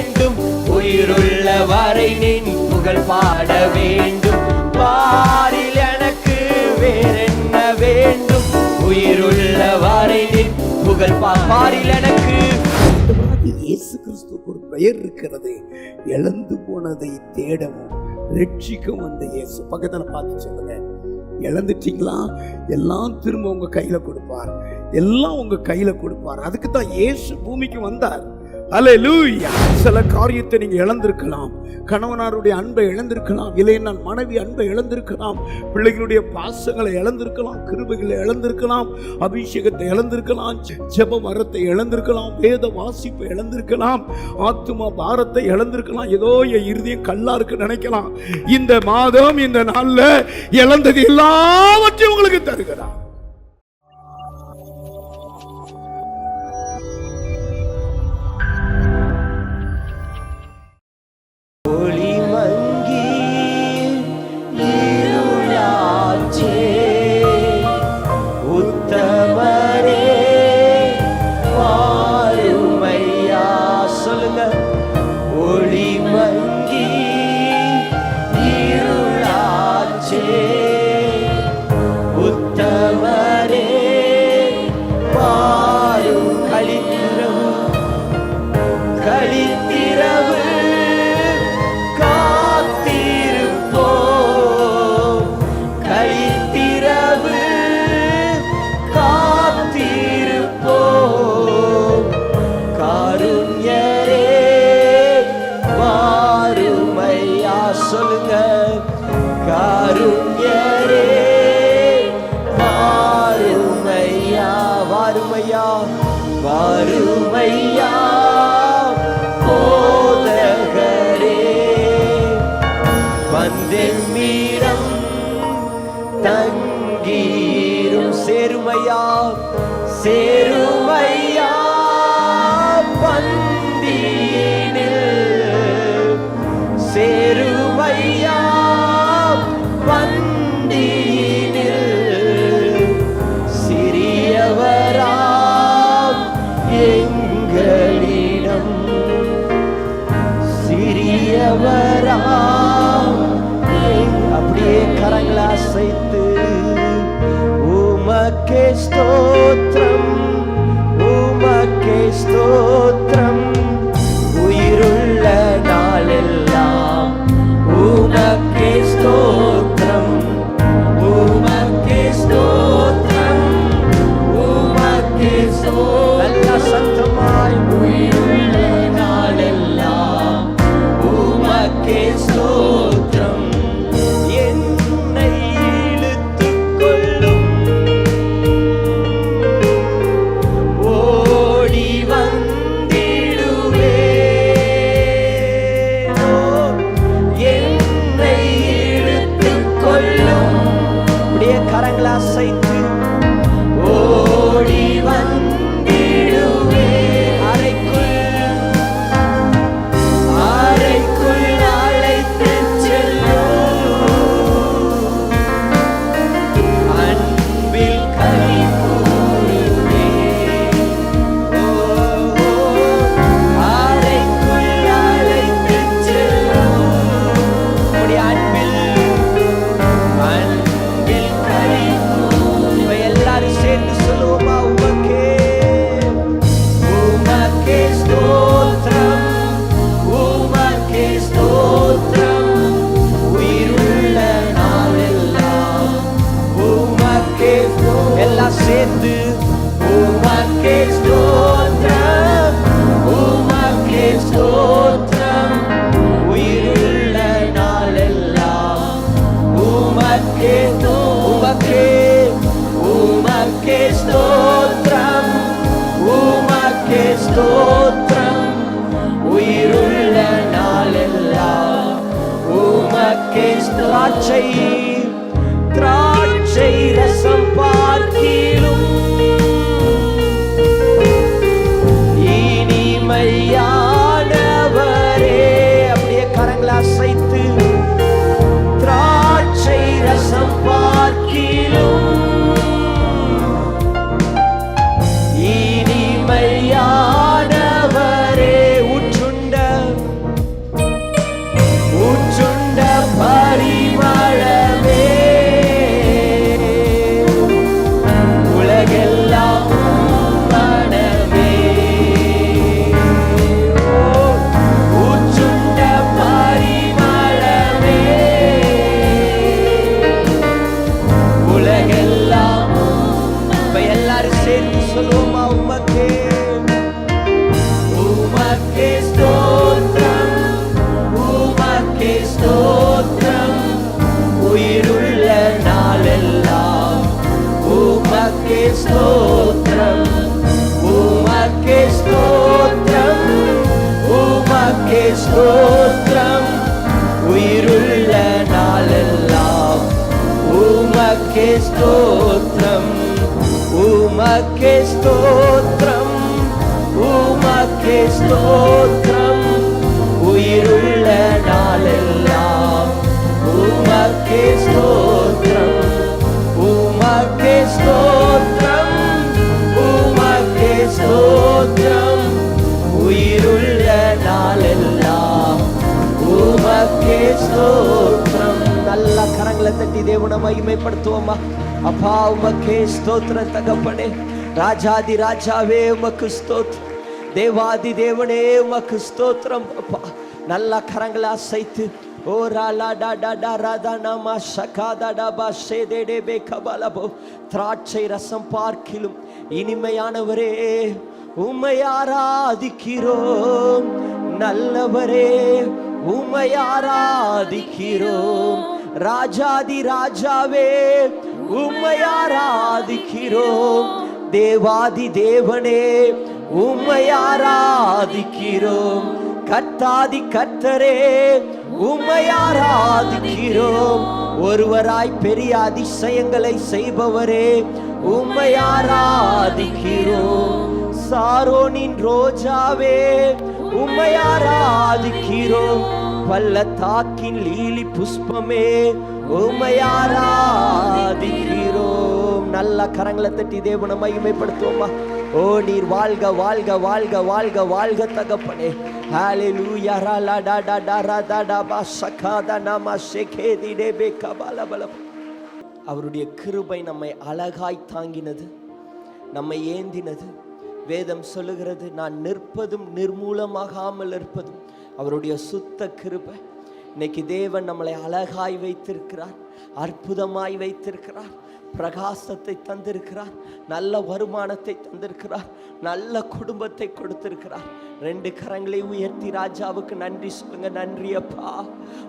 வேண்டும். உயிருள்ள வரை நின் புகழ் பாட வேண்டும். பாரில் எனக்கு வேறென்ன வேண்டும். உயிருள்ள வரை நின் புகழ் பாரில் எனக்கு. இயேசு கிறிஸ்துவுக்கு ஒரு பெயர் இருக்கிறது. இழந்து போனதை தேடவும் ரட்சிக்கவும் வந்த இயேசு. பக்கத்துல பார்த்து சொல்லுங்க, இழந்துட்டீங்களா? எல்லாம் திரும்ப உங்க கையில கொடுப்பார். எல்லாம் உங்க கையில கொடுப்பார். அதுக்கு தான் இயேசு பூமிக்கு வந்தார். அல்லேலூயா. சில காரியத்தை நீங்க இழந்திருக்கலாம். கணவனாருடைய அன்பை இழந்திருக்கலாம், இல்லைன்னா மனைவி அன்பை இழந்திருக்கலாம், பிள்ளைகளுடைய பாசங்களை இழந்திருக்கலாம், கிருபைகளை இழந்திருக்கலாம், அபிஷேகத்தை இழந்திருக்கலாம், ஜெப வரத்தை இழந்திருக்கலாம், வேத வாசிப்பை இழந்திருக்கலாம், ஆத்துமா பாரத்தை இழந்திருக்கலாம். ஏதோ என் இருதயம் கல்லா இருக்கு நினைக்கலாம். இந்த மாதம் இந்த நாள்ல இழந்தது எல்லாவற்றையும் உங்களுக்கு தருகிறார். வாருமையா போதகரே, வந்தெம்மிடம் தங்கீரும். சேருமையா சேருமையா பந்தியினில். சேருமையா பந்தியினில். சிறியவரா எங்களிடம், சிறியவராம். அப்படியே கரங்களை அசைத்து உமக்கே ஸ்தோத்திரம், உமக்கே ஸ்தோத்திரம். உயிருள்ள நாளெல்லாம் உமக்கே ஸ்தோத்திரம், உமக்கே ஸ்தோத்திரம், உமக்கே ஸ்தோத்திரம். நல்ல சத்தமாய் உயிருள்ள நாளெல்லாம் உமக்கே ஸ்தோத்திரம். என்னை இழுத்துக் கொள்ளும், ஓடி வந்திடுவே. என்னை இழுத்துக் கொள்ளும். அப்படியே கரங்களை அசைத்து ஓடி வந்திடுவே. அறைக்குள் அழைத்துச் செல்லும். அன்பில் களி கூறுவே. அறைக்குள் அழைத்துச் செல்லும். அன்பில் களி கூறுவே. எல்லாரும் சேர்ந்து சொல்லுவோமா? உமக்கே உமக்கே ஸ்தோத்திரம், உமக்கே ஸ்தோத்திரம். உயிருள்ள நாளெல்லாம் உமக்கே. எல்லாம் சேர்ந்து உமக்கே ஸ்தோத்திரம், உமக்கே ஸ்தோத்திரம். உயிருள்ள நாளெல்லாம் உமக்கே. உமக்கே உமக்கே ஸ்தோத்திரம், உமக்கே ஸ்தோத்திரம். உயிருள்ள நாளெல்லாம் உமக்கே. திராட்சை திராட்சை ரசம் பார்க்கிலும் இனிமையானவரே. அப்படியே கரங்களை அசைத்து திராட்சை ரசம் பார்க்கிலும் இனிமையானவரே. உற்றுண்ட ஸ்தோத்திரம், உமக்கே ஸ்தோத்திரம், உமக்கே ஸ்தோத்திரம். உயிருள்ள நாளெல்லாம் உமக்கே ஸ்தோத்திரம், உமக்கே ஸ்தோத்திரம், உமக்கே ஸ்தோத்திரம். உயிருள்ள நாளெல்லாம் உமக்கே ஸ்தோத்திரம், உமக்கே ஸ்தோத்திரம், உமக்கே ஸ்தோத்திரம். உயிருள்ள நாளெல்லாம் உமக்கே ஸ்தோத்திரம். நல்ல கரங்களை தட்டி தேவனை மகிமைப்படுத்துவோமா? அப்பா உமக்கே ஸ்தோத்திரம் தகப்பனே. ராஜாதி ராஜாவே உமக்கு ஸ்தோத்திரம், தேவாதி தேவனே உமக்கு ஸ்தோத்திரம். அப்பா நல்ல கரங்களை அசைத்து ஓ ராலா டா டா டா ராதா நாமா ஷகாதா டா பா ஷேதே டே பே கபாலபோ. திராட்சை ரசம் பார்க்கிலும் இனிமையானவரே உம்மை ஆராதிக்கிறோம், நல்லவரே உம்மை ஆராதிக்கிறோம். ராஜாதி ராஜாவே உம்மை ஆராதிக்கிறோம், தேவாதி தேவனே உம்மை ஆராதிக்கிறோம். கர்த்தாதி கர்த்தரே உம்மை ஆராதிக்கிறோம். ஒருவராய் பெரிய அதிசயங்களை செய்பவரே உம்மை ஆராதிக்கிறோம். சாரோனின் ரோஜாவே உம்மை ஆராதிக்கிறோம். பள்ளத்தாக்கின் லீலி புஷ்பமே உம்மை ஆராதிக்கிறோம். நல்ல கரங்களை தட்டி தேவனை மகிமைப்படுத்துவோமா? ஓ நீர் வாழ்க வாழ்க வாழ்க வாழ்க வாழ்க தகப்பனே. ஹalleluya ரலா டா டா டா ரா டா டா பா ஷகாதா நாமா ஷேகேதி டே பே கபாலபல. அவருடைய கிருபை நம்மை அழகாய் தாங்கினது, நம்மை ஏந்தினது. வேதம் சொல்லுகிறது, நான் நிற்பதும் நிர்மூலமாகாமல் இருப்பதும் அவருடைய சுத்த கிருபை. இன்னைக்கு தேவன் நம்மளை அழகாய் வைத்திருக்கிறார், அற்புதமாய் வைத்திருக்கிறார், பிரகாசத்தை தந்திருக்கிறார், நல்ல வருமானத்தை தந்திருக்கிறார், நல்ல குடும்பத்தை கொடுத்திருக்கிறார். 2 கரங்களை உயர்த்தி ராஜாவுக்கு நன்றி சொல்லுங்க. நன்றி அப்பா,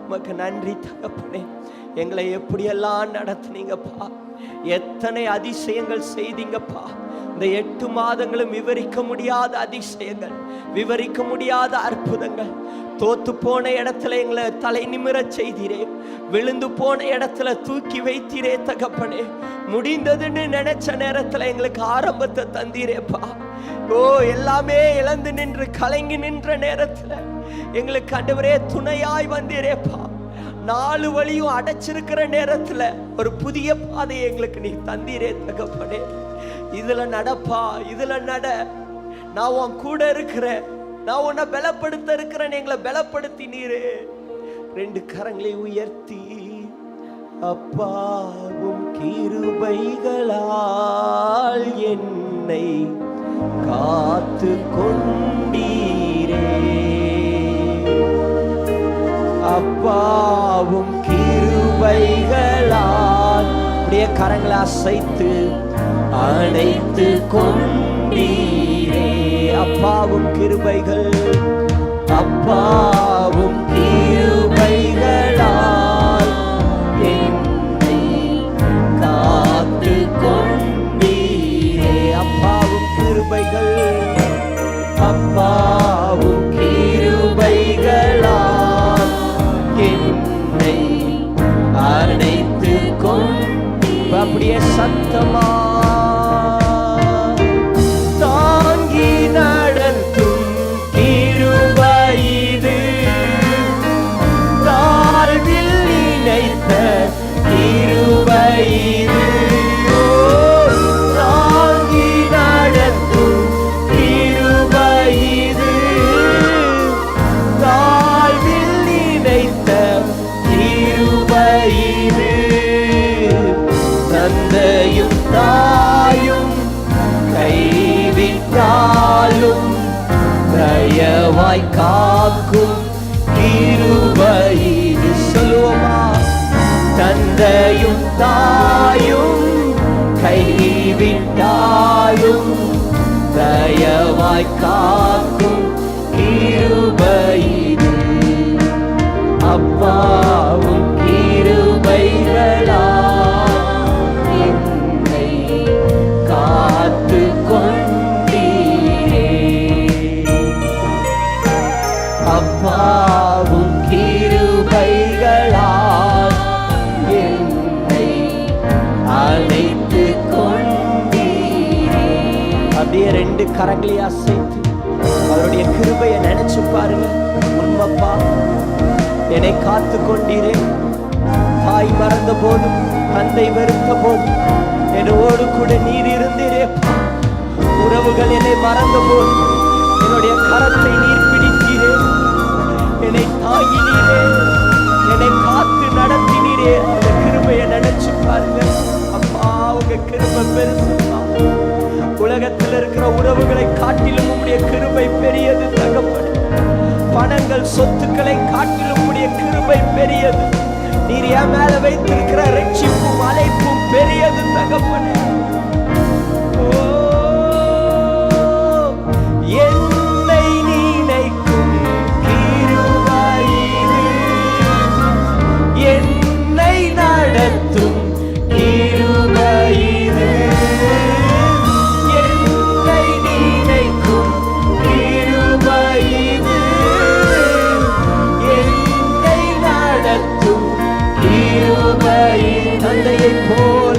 உமக்கு நன்றி தகப்பனே. எங்களை எப்படியெல்லாம் நடத்துனீங்கப்பா, எத்தனை அதிசயங்கள் செய்தீங்கப்பா. இந்த 8 மாதங்களும் விவரிக்க முடியாத அதிசயங்கள், விவரிக்க முடியாத அற்புதங்கள். தோத்து போன இடத்துல எங்களை தலை நிமிரச் செய்தீரே, விழுந்து போன இடத்துல தூக்கி வைத்தீரே தகப்பனே. முடிந்ததுன்னு நினைச்ச நேரத்துல எங்களுக்கு ஆரம்பத்தை தந்தீரேப்பா. ஓ எல்லாமே இழந்து நின்று கலங்கி நின்ற நேரத்துல எங்களுக்கு ஆண்டவரே துணையாய் வந்தீரேப்பா. 4 வழியும் அடைச்சிருக்கிற நேரத்துல ஒரு புதிய பாதையை எங்களுக்கு நீ தந்தீரே தகப்பனே. இதுல நடப்பா, இதுல நட, நான் உன் கூட இருக்கிறேன், நான் உன்னை பலப்படுத்த இருக்கிறேன், எங்களை பலப்படுத்தி நீரே. 2 கரங்களை உயர்த்தி அப்பாவும் கிருபைகளால் என்னை காத்து கொண்டீரே, அப்பாவும் கிருபைகளால் அப்படியே கரங்களை அசைத்து அணைத்து கொண்டீரே. அப்பாவும் கிருபைகள், அப்பாவும் கிருபைகளால் என்னை காத்து கொண்டீரே. அப்பாவும் கிருபைகள், அப்பாவும் கிருபைகளால் என்னை அணைத்து கொண்டீரே. அப்படியே சத்தமா தாங்கி நடத்தும் கிருபை இது, தாழ்வில் நினைத்த கிருபை இது. தாங்கி நடத்தும் கிருபை இது, தாழ்வில் நினைத்த கிருபை இது. தந்தையும் தாயும் கைவிட்டாலும் தயவாய் காக்கும் கிருபை இது. சொல்லுவோமா? தந்தையும் தாயும் கைவிட்டாலும் தயவாய் காக்கும் கிருபை இது. அப்பாவும் கிருபைகளா என்னை கா 2 கரங்களை அசைத்து அவருடைய கிருபையை நினைச்சு பாருங்க. உண்மைப்பா, என்னை காத்து கொண்டீரே. தாய் மறந்த போதும், தந்தை வெறுத்த போதும் என்னோடு கூட நீர் இருந்தீரே. உறவுகள் என்னை மறந்த போதும் என்னுடைய கரத்தை நீர் பிடித்தீரே. என்னை தாங்கினீரே, என்னை காத்து நடத்தினீரே. அந்த கிருபையை நினைச்சு பாருங்க. அப்பா, உங்க கிருபை பெருசுப்பா. உலகத்தில் இருக்கிற உறவுகளை காட்டிலும் உம்முடைய கிருபை பெரியது தகப்பனே. பணங்கள் சொத்துக்களை காட்டிலும் உம்முடைய கிருபை பெரியது. நீர் என் மேல வைத்திருக்கிற ரட்சிப்பும் அழைப்பும் பெரியது தகப்பனே. என்னை நினைக்கும் கிருபை இது, என்னை நடத்தும் கிருபை இது, என்னை நினைக்கும் கிருபை இது, என்னை நடத்தும் கிருபை. தந்தையைப் போல,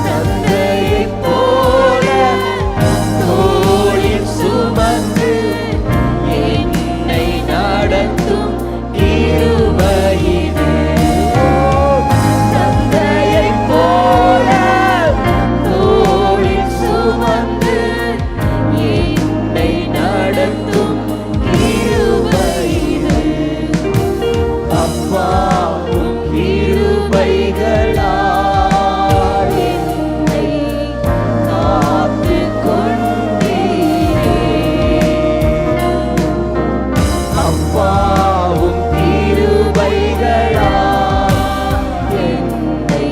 தந்தையைப் போல தோளில் சுமந்து என்னை நடத்தும் கிருபை இது. தந்தையைப் போல தோளில் சுமந்து என்னை நடத்தும் கிருபை இது. அப்பா, உம் கிருபைகளால் என்னை காத்துக் கொண்டீரே. அப்பா, உம் கிருபைகளால் என்னை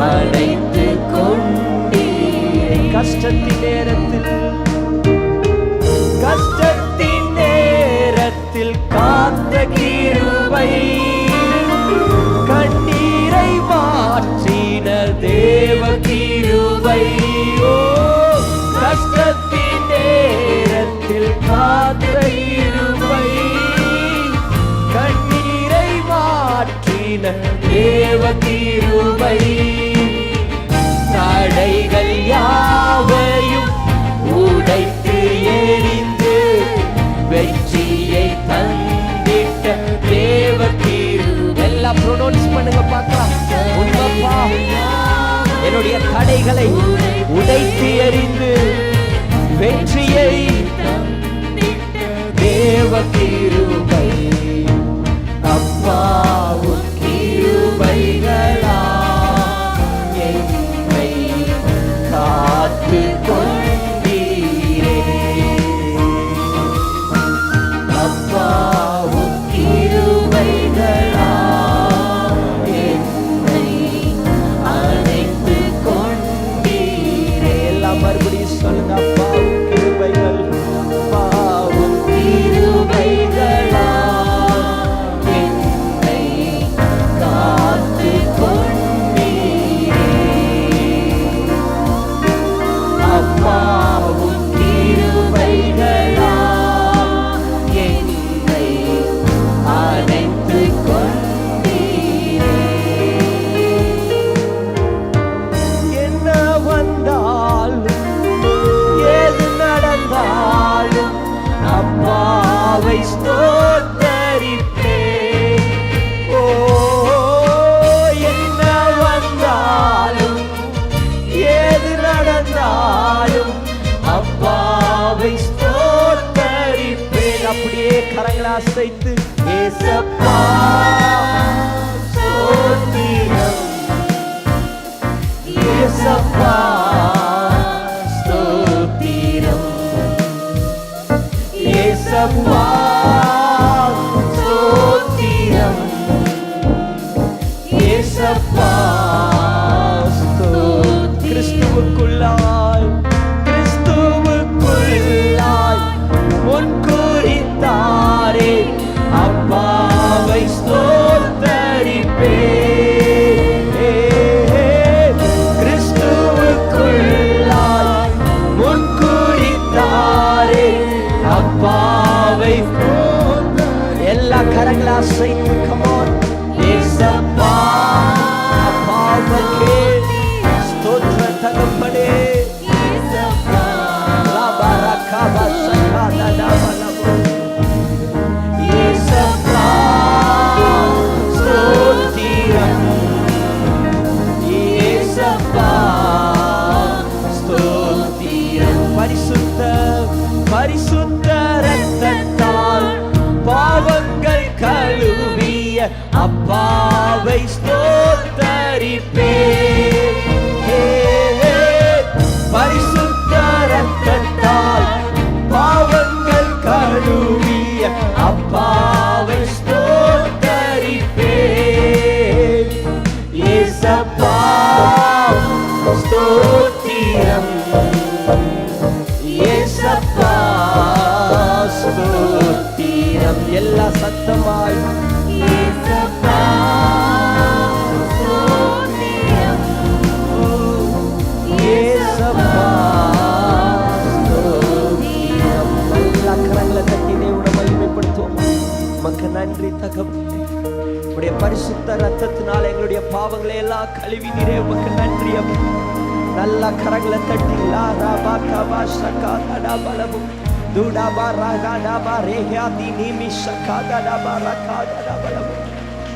அழைத்துக் கொண்டீரே. கஷ்டத்தின் நேரத்தில் காத்த கிருபை, கண்ணீரை மாற்றின தேவ கிருபை. ஓ, கஷ்டத்தின் நேரத்தில் காத்த கிருபை, கண்ணீரை மாற்றின தேவ கிருபை. தடைகள் யாவையும் உடைத்து எறிந்து வெற்றியை தந்திட்ட தேவ கிருபை. எல்லாம் ப்ரொனவுன்ஸ் பண்ணுங்க பார்க்கலாம். உண்மைப்பா, என்னுடைய தடைகளை உடைத்து எறிந்து வெற்றியை தேவ கிருபை. அப்பா, உம் கிருபைகளால் என்னை காத்துக் கொண்டீரே. அப்பா, உம் கிருபைகளால் என்னை அழைத்துக் கொண்டீரே. எல்லாம் மறுபடியும் சொல்லுங்க. அப்பா, உம் கிருபைகள், அப்பா, உம் கிருபைகளால் என்னை காத்துக் கொண்டீரே. அப்பா, உம் கிருபைகளால் என்னை அழைத்துக் கொண்டீரே. என்ன வந்தாலும் ஏது நடந்தாலும் அப்பாவை ஸ்தோத்தரிப்பேன். ஓ, என்ன வந்தாலும் ஏது நடந்தாலும் அப்பாவை ஸ்தோத்தரிப்பேன். அப்படியே கரங்களை அசைத்து ஏசப்பா ஸ்தோத்திரம், ஏசப்பா ஸ்தோத்திரம், ஏசப்பா ஸ்தோத்திரம், ஏசப்பா ஸ்தோத்திரம். கிறிஸ்துவுக்குள்ளாய், கிறிஸ்துவுக்குள்ளாய் முன் குறித்தாரே அப்பாவை ஸ்தோத்தரிப்பேன். கிறிஸ்துவுக்குள்ளாய் முன் குறித்தாரே அப்பாவை. எல்லா கரங்களை அசைத்து கமான். ஏசப்பா, அப்பாவுக்கே ஸ்தோத்திர தகப்பனே. ரத்தத்தினால எங்களுடைய பாவங்களை எல்லாம் கழுவினீரே, உமக்கு நன்றி அப்பா. நல்ல கரங்களை தட்டி லா ரபா கபா ஷகா தடபலபு துடபா ரகா டபா ரேஹாதி நிமி ஷகா தடபா ரகா தடபலபு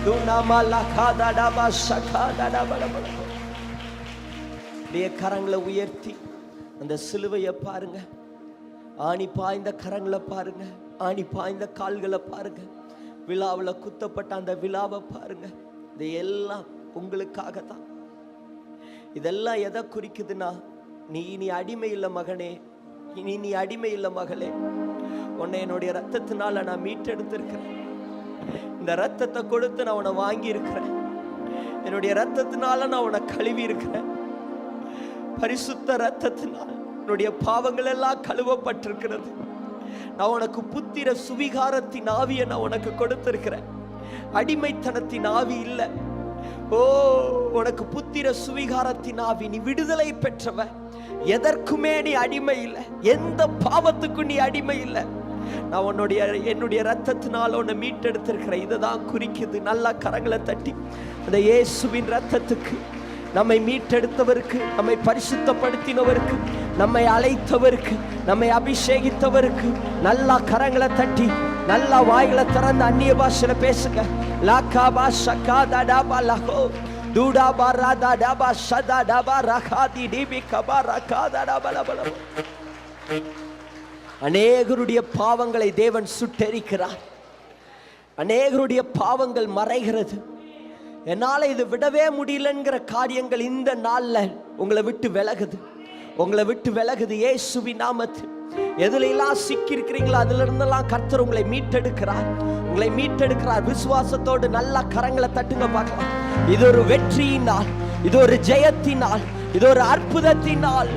துனமா லகா தடபா ஷகா தடபலபு. நீ கரங்களை உயர்த்தி அந்த சிலுவையை பாருங்க, ஆணி பாய்ந்த கரங்களை பாருங்க, ஆணி பாய்ந்த கால்களை பாருங்க, விழாவில் குத்தப்பட்ட அந்த விழாவை பாருங்க. இது எல்லாம் உங்களுக்காக தான். இதெல்லாம் எதை குறிக்குதுன்னா, நீ இனி அடிமை இல்லை மகனே, இனி நீ அடிமை இல்லை மகளே, உன்னை என்னுடைய ரத்தத்தினால நான் மீட்டெடுத்திருக்கிறேன். இந்த ரத்தத்தை கொடுத்து நான் உன்னை வாங்கி இருக்கிறேன். என்னுடைய ரத்தத்தினால நான் உன்னை கழுவி இருக்கிறேன். பரிசுத்த ரத்தத்தினால் என்னுடைய பாவங்கள் எல்லாம் கழுவப்பட்டிருக்கிறது. நான் உனக்கு புத்திர சுவிகாரத்தின் ஆவியை நான் உனக்கு கொடுத்திருக்கிறேன். அடிமைத்தனத்தின் ஆவி இல்லை. ஓ, உனக்கு புத்திர சுவிகாரத்தின் ஆவி. நீ விடுதலை பெற்றவ. எதற்குமே நீ அடிமை இல்லை, எந்த பாவத்துக்கும் நீ அடிமை இல்லை. நான் என்னுடைய ரத்தத்தினால உன்னை மீட்டெடுத்திருக்கிறேன். இதுதான் குறிக்குது. நல்லா கரங்களை தட்டி அந்த இயேசுவின் ரத்தத்துக்கு, நம்மை மீட்டெடுத்தவருக்கு, நம்மை பரிசுத்தப்படுத்தினவருக்கு, நம்மை அழைத்தவருக்கு, நம்மை அபிஷேகித்தவருக்கு நல்லா கரங்களை தட்டி நல்லா வாய்களை திறந்து அந்நிய பாஷையில பேசுங்க. லாகாபா ஷகாதடபா லஹோ துடாபா ராதடபா ஷதடபா ரகாதி டிபி கபா ரகாதடபலபல. அநேகருடைய பாவங்களை தேவன் சுட்டெரிக்கிறார். அநேகருடைய பாவங்கள் மறைகிறது. என்னால் இது விடவே முடியலங்கிற காரியங்கள் இந்த நாள்ல உங்களை விட்டு விலகுது, உங்களை விட்டு விலகுது. இயேசுவின் நாமத்தில் எதுல எல்லாம் சிக்கி இருக்கிறீங்களோ அதுல இருந்தெல்லாம் கர்த்தர் உங்களை மீட்டெடுக்கிறார், உங்களை மீட்டெடுக்கிறார். விசுவாசத்தோடு நல்ல கரங்களை தட்டுங்க பார்க்கலாம். இது ஒரு வெற்றியின் நாள், இது ஒரு ஜெயத்தின் நாள், இது ஒரு அற்புதத்தின் நாள்.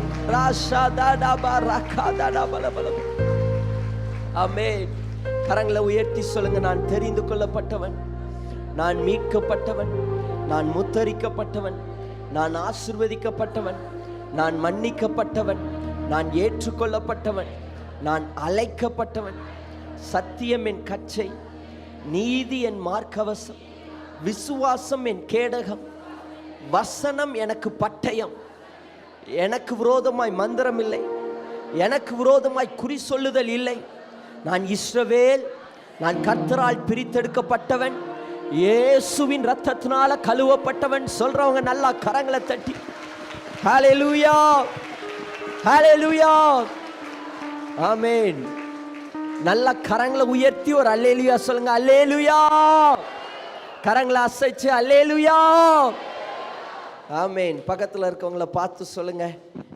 ஆமென். கரங்களை உயர்த்தி சொல்லுங்க, நான் தெரிந்து கொள்ளப்பட்டவன், நான் மீட்கப்பட்டவன், நான் முத்தரிக்கப்பட்டவன், நான் ஆசீர்வதிக்கப்பட்டவன், நான் மன்னிக்கப்பட்டவன், நான் ஏற்றுக்கொள்ளப்பட்டவன், நான் அழைக்கப்பட்டவன். சத்தியம் என் கச்சை, நீதி என் மார்க்கவசம், விசுவாசம் என் கேடகம், வசனம் எனக்கு பட்டயம். எனக்கு விரோதமாய் மந்திரம் இல்லை, எனக்கு விரோதமாய் குறி சொல்லுதல் இல்லை. நான் இஸ்ரவேல், நான் கர்த்தரால் பிரித்தெடுக்கப்பட்டவன், இயேசுவின் ரத்தத்தினால கழுவப்பட்டவன். சொல்றவங்க நல்லா கரங்களை தட்டி ஹல்லேலூயா, ஹல்லேலூயா, ஆமென். நல்ல கரங்களை உயர்த்தி ஒரு அல்லேலூயா சொல்லுங்க. அல்லேலூயா. கரங்களை அசைச்சு அல்லேலூயா, ஆமென். பக்கத்துல இருக்கவங்கள பார்த்து சொல்லுங்க,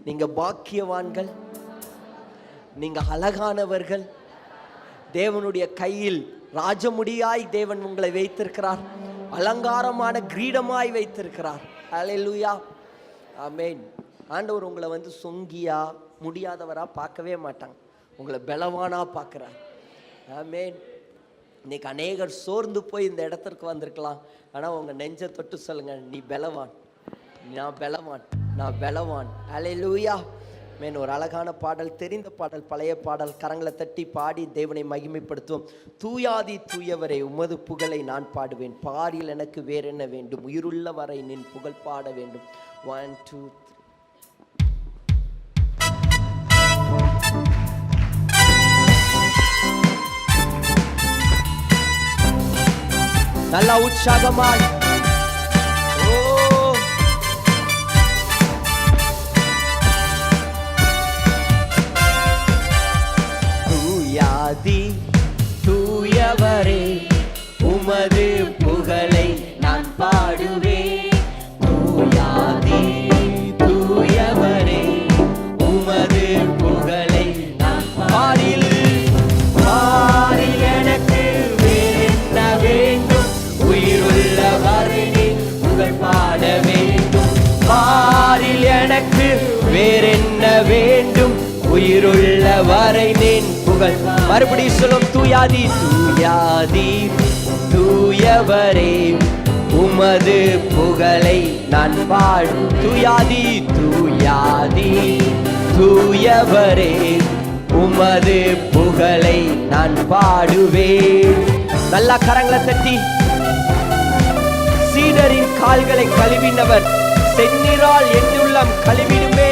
நீங்க பாக்கியவான்கள், நீங்க அழகானவர்கள். தேவனுடைய கையில் ராஜமுடியாய் தேவன் உங்களை வைத்திருக்கிறார், அலங்காரமான கிரீடமாய் வைத்திருக்கிறார். அல்லேலூயா, ஆமென். ஆண்டவர் உங்களை சொங்கியா முடியாதவரா பார்க்கவே மாட்டாங்க, உங்களை பலவானா பார்க்கிறார். ஆமென். இன்னைக்கு அநேகர் சோர்ந்து போய் இந்த இடத்திற்கு வந்திருக்கலாம். ஆனால் உங்க நெஞ்சை தொட்டு சொல்லுங்க, நீ பலவான், நான் பலவான், நான் பலவான். அல்லேலூயா. மேன். ஒரு அழகான பாடல், தெரிந்த பாடல், பழைய பாடல். கரங்களை தட்டி பாடி தேவனை மகிமைப்படுத்துவோம். தூயாதி தூயவரே, உமது புகழை நான் பாடுவேன். பாரில் எனக்கு வேற என்ன வேண்டும், உயிருள்ள வரை நின் புகழ் பாட வேண்டும். 1 2 3. நல்லா உற்சாகமாய் தூயாதி தூயவரே, உமது புகழை நான் பாடுவேன். தூயாதி தூயவரே, உமது புகழை நான் பாடில் பாடில் எனக்கு வேறென்ன வேண்டும், உயிருள்ள வரை புகழ் பாட வேண்டும். பாடில் எனக்கு வேறென்ன வேண்டும், உயிருள்ள வரை நின் புகழ். மறுபடியும் சொல்லும், தூயாதி தூயாதி தூயவரே, உமது புகழை நான் பாடும். தூயாதி தூயாதி தூயவரே, உமது புகழை நான் பாடுவேன். நல்லா கரங்களை தட்டி சீடரின் கால்களை கழுவினவர் செந்நீரால் என் உள்ளம் கழுவிடுமே.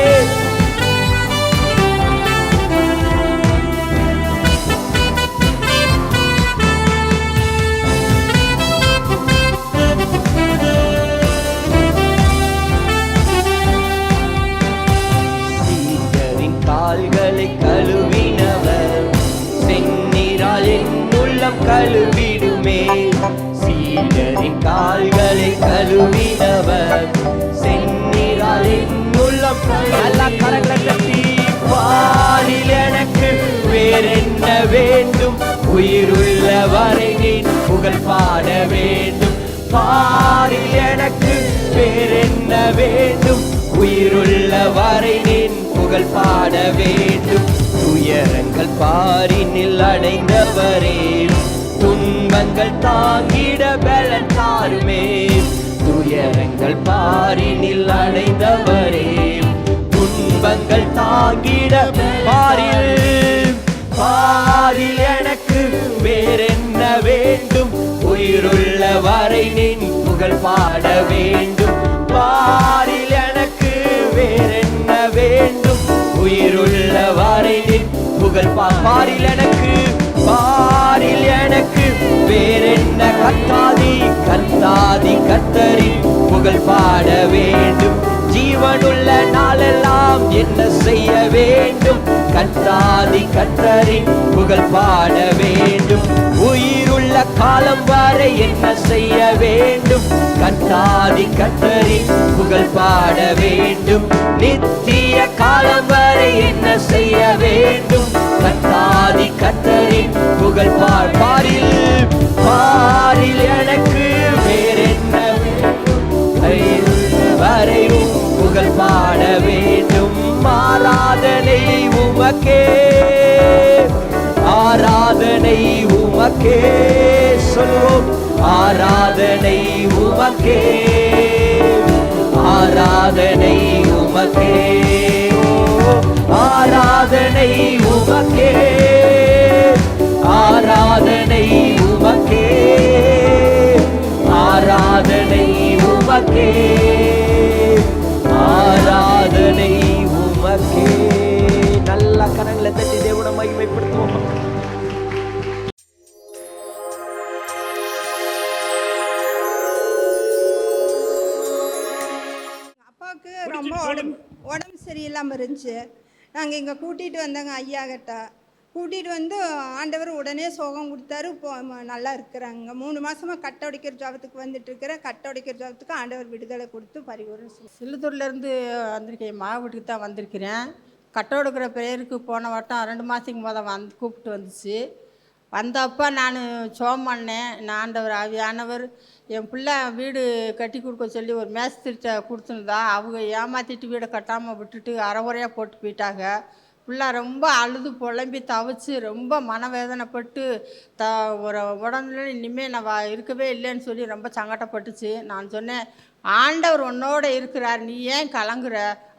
கால்களை கழுவினவர் செந்நீரால் என் உள்ளம் கழுவிடுமே. சீடரின் கால்களை கழுவினவர் செந்நீரால் என் உள்ளம். எல்லா கரங்களை தட்டி பாரில் எனக்கு வேறென்ன வேண்டும், உயிருள்ள வரை நீ புகழ் பாட வேண்டும். பாரில் எனக்கு வேறென்ன வேண்டும், உயிருள்ள வரை நின் புகழ் பாட வேண்டும். துயரங்கள் பாரினில் அடைந்தவரே, துன்பங்கள் தாங்கிட பலன் தாருமே. துயரங்கள் பாரினில் அடைந்தவரே, துன்பங்கள் தாங்கிட பாரில் எனக்கு வேறென்ன வேண்டும், உயிருள்ள வரை நின் புகழ் பாட வேண்டும். பாரில் எனக்கு வேறென்ன வேண்டும், உயிருள்ள வரை நின் புகழ் பாரில் எனக்கு வேறென்ன கத்தாதி கத்தரின் புகழ் பாட வேண்டும். ஜீவனுள்ள நாளெல்லாம் என்ன செய்ய வேண்டும், கத்தாதி கத்தரின் புகழ் பாட வேண்டும். உயிருள்ள காலம் வரை என்ன செய்ய வேண்டும், கத்தாதி கத்தரின் புகழ் பாட வேண்டும். நித்திய காலம் வரை என்ன செய்ய வேண்டும், கத்தாதி கத்தரின் புகழ் பாரில் எனக்கு வேறென்ன வரையும் புகழ் பாட வேண்டும். ஆராதனை உமக்கே, ஆராதனை உமக்கே, சொல்வோம். ஆராதனை உமக்கே, ஆராதனை உமக்கே, ஆராதனை உமக்கே, ஆராதனை உமக்கே, ஆராதனை உமக்கே, ஆராதனை உமக்கே. நல்ல கரங்களை தட்டி தேவனை மகிமைப்படுத்துவோம். அப்பாவுக்கு ரொம்ப உடம்பு சரியில்லாமல் இருந்துச்சு. நாங்கள் இங்கே கூட்டிகிட்டு வந்தோங்க, ஐயா கிட்ட கூட்டிகிட்டு வந்து ஆண்டவர் உடனே சோகம் கொடுத்தாரு. இப்போ நல்லா இருக்கிறாங்க. 3 மாதமாக கட்டை உடைக்கிற ஜாபத்துக்கு வந்துட்டு இருக்கிறேன். கட்டை உடைக்கிற ஜாபத்துக்கு ஆண்டவர் விடுதலை கொடுத்து பரிபூரணம். சிலுத்தூர்லேருந்து வந்திருக்கேன், மாவு வீட்டுக்கு தான் வந்திருக்கிறேன். கட்டை உடைக்கிற பிரேயருக்கு போன வட்டம் 2 மாதத்துக்கு முதல் கூப்பிட்டு வந்துச்சு. வந்தப்போ நான் சோம் பண்ணேன். நான் ஆண்டவர் ஆவியானவர் என் பிள்ளை வீடு கட்டி கொடுக்க சொல்லி ஒரு மேஸ்திரிட்ட கொடுத்துருந்தா, அவங்க ஏமாற்றிட்டு வீடை கட்டாமல் விட்டுட்டு அரைகுறையாக போட்டு போயிட்டாங்க. பிள்ளை ரொம்ப அழுது புலம்பி தவிச்சு ரொம்ப மனவேதனைப்பட்டு ஒரு உடம்புல இனிமேல் நான் இருக்கவே இல்லைன்னு சொல்லி ரொம்ப சங்கடப்பட்டுச்சு. நான் சொன்னேன், ஆண்டவர் உன்னோட இருக்கிறார், நீ ஏன் கலங்குற?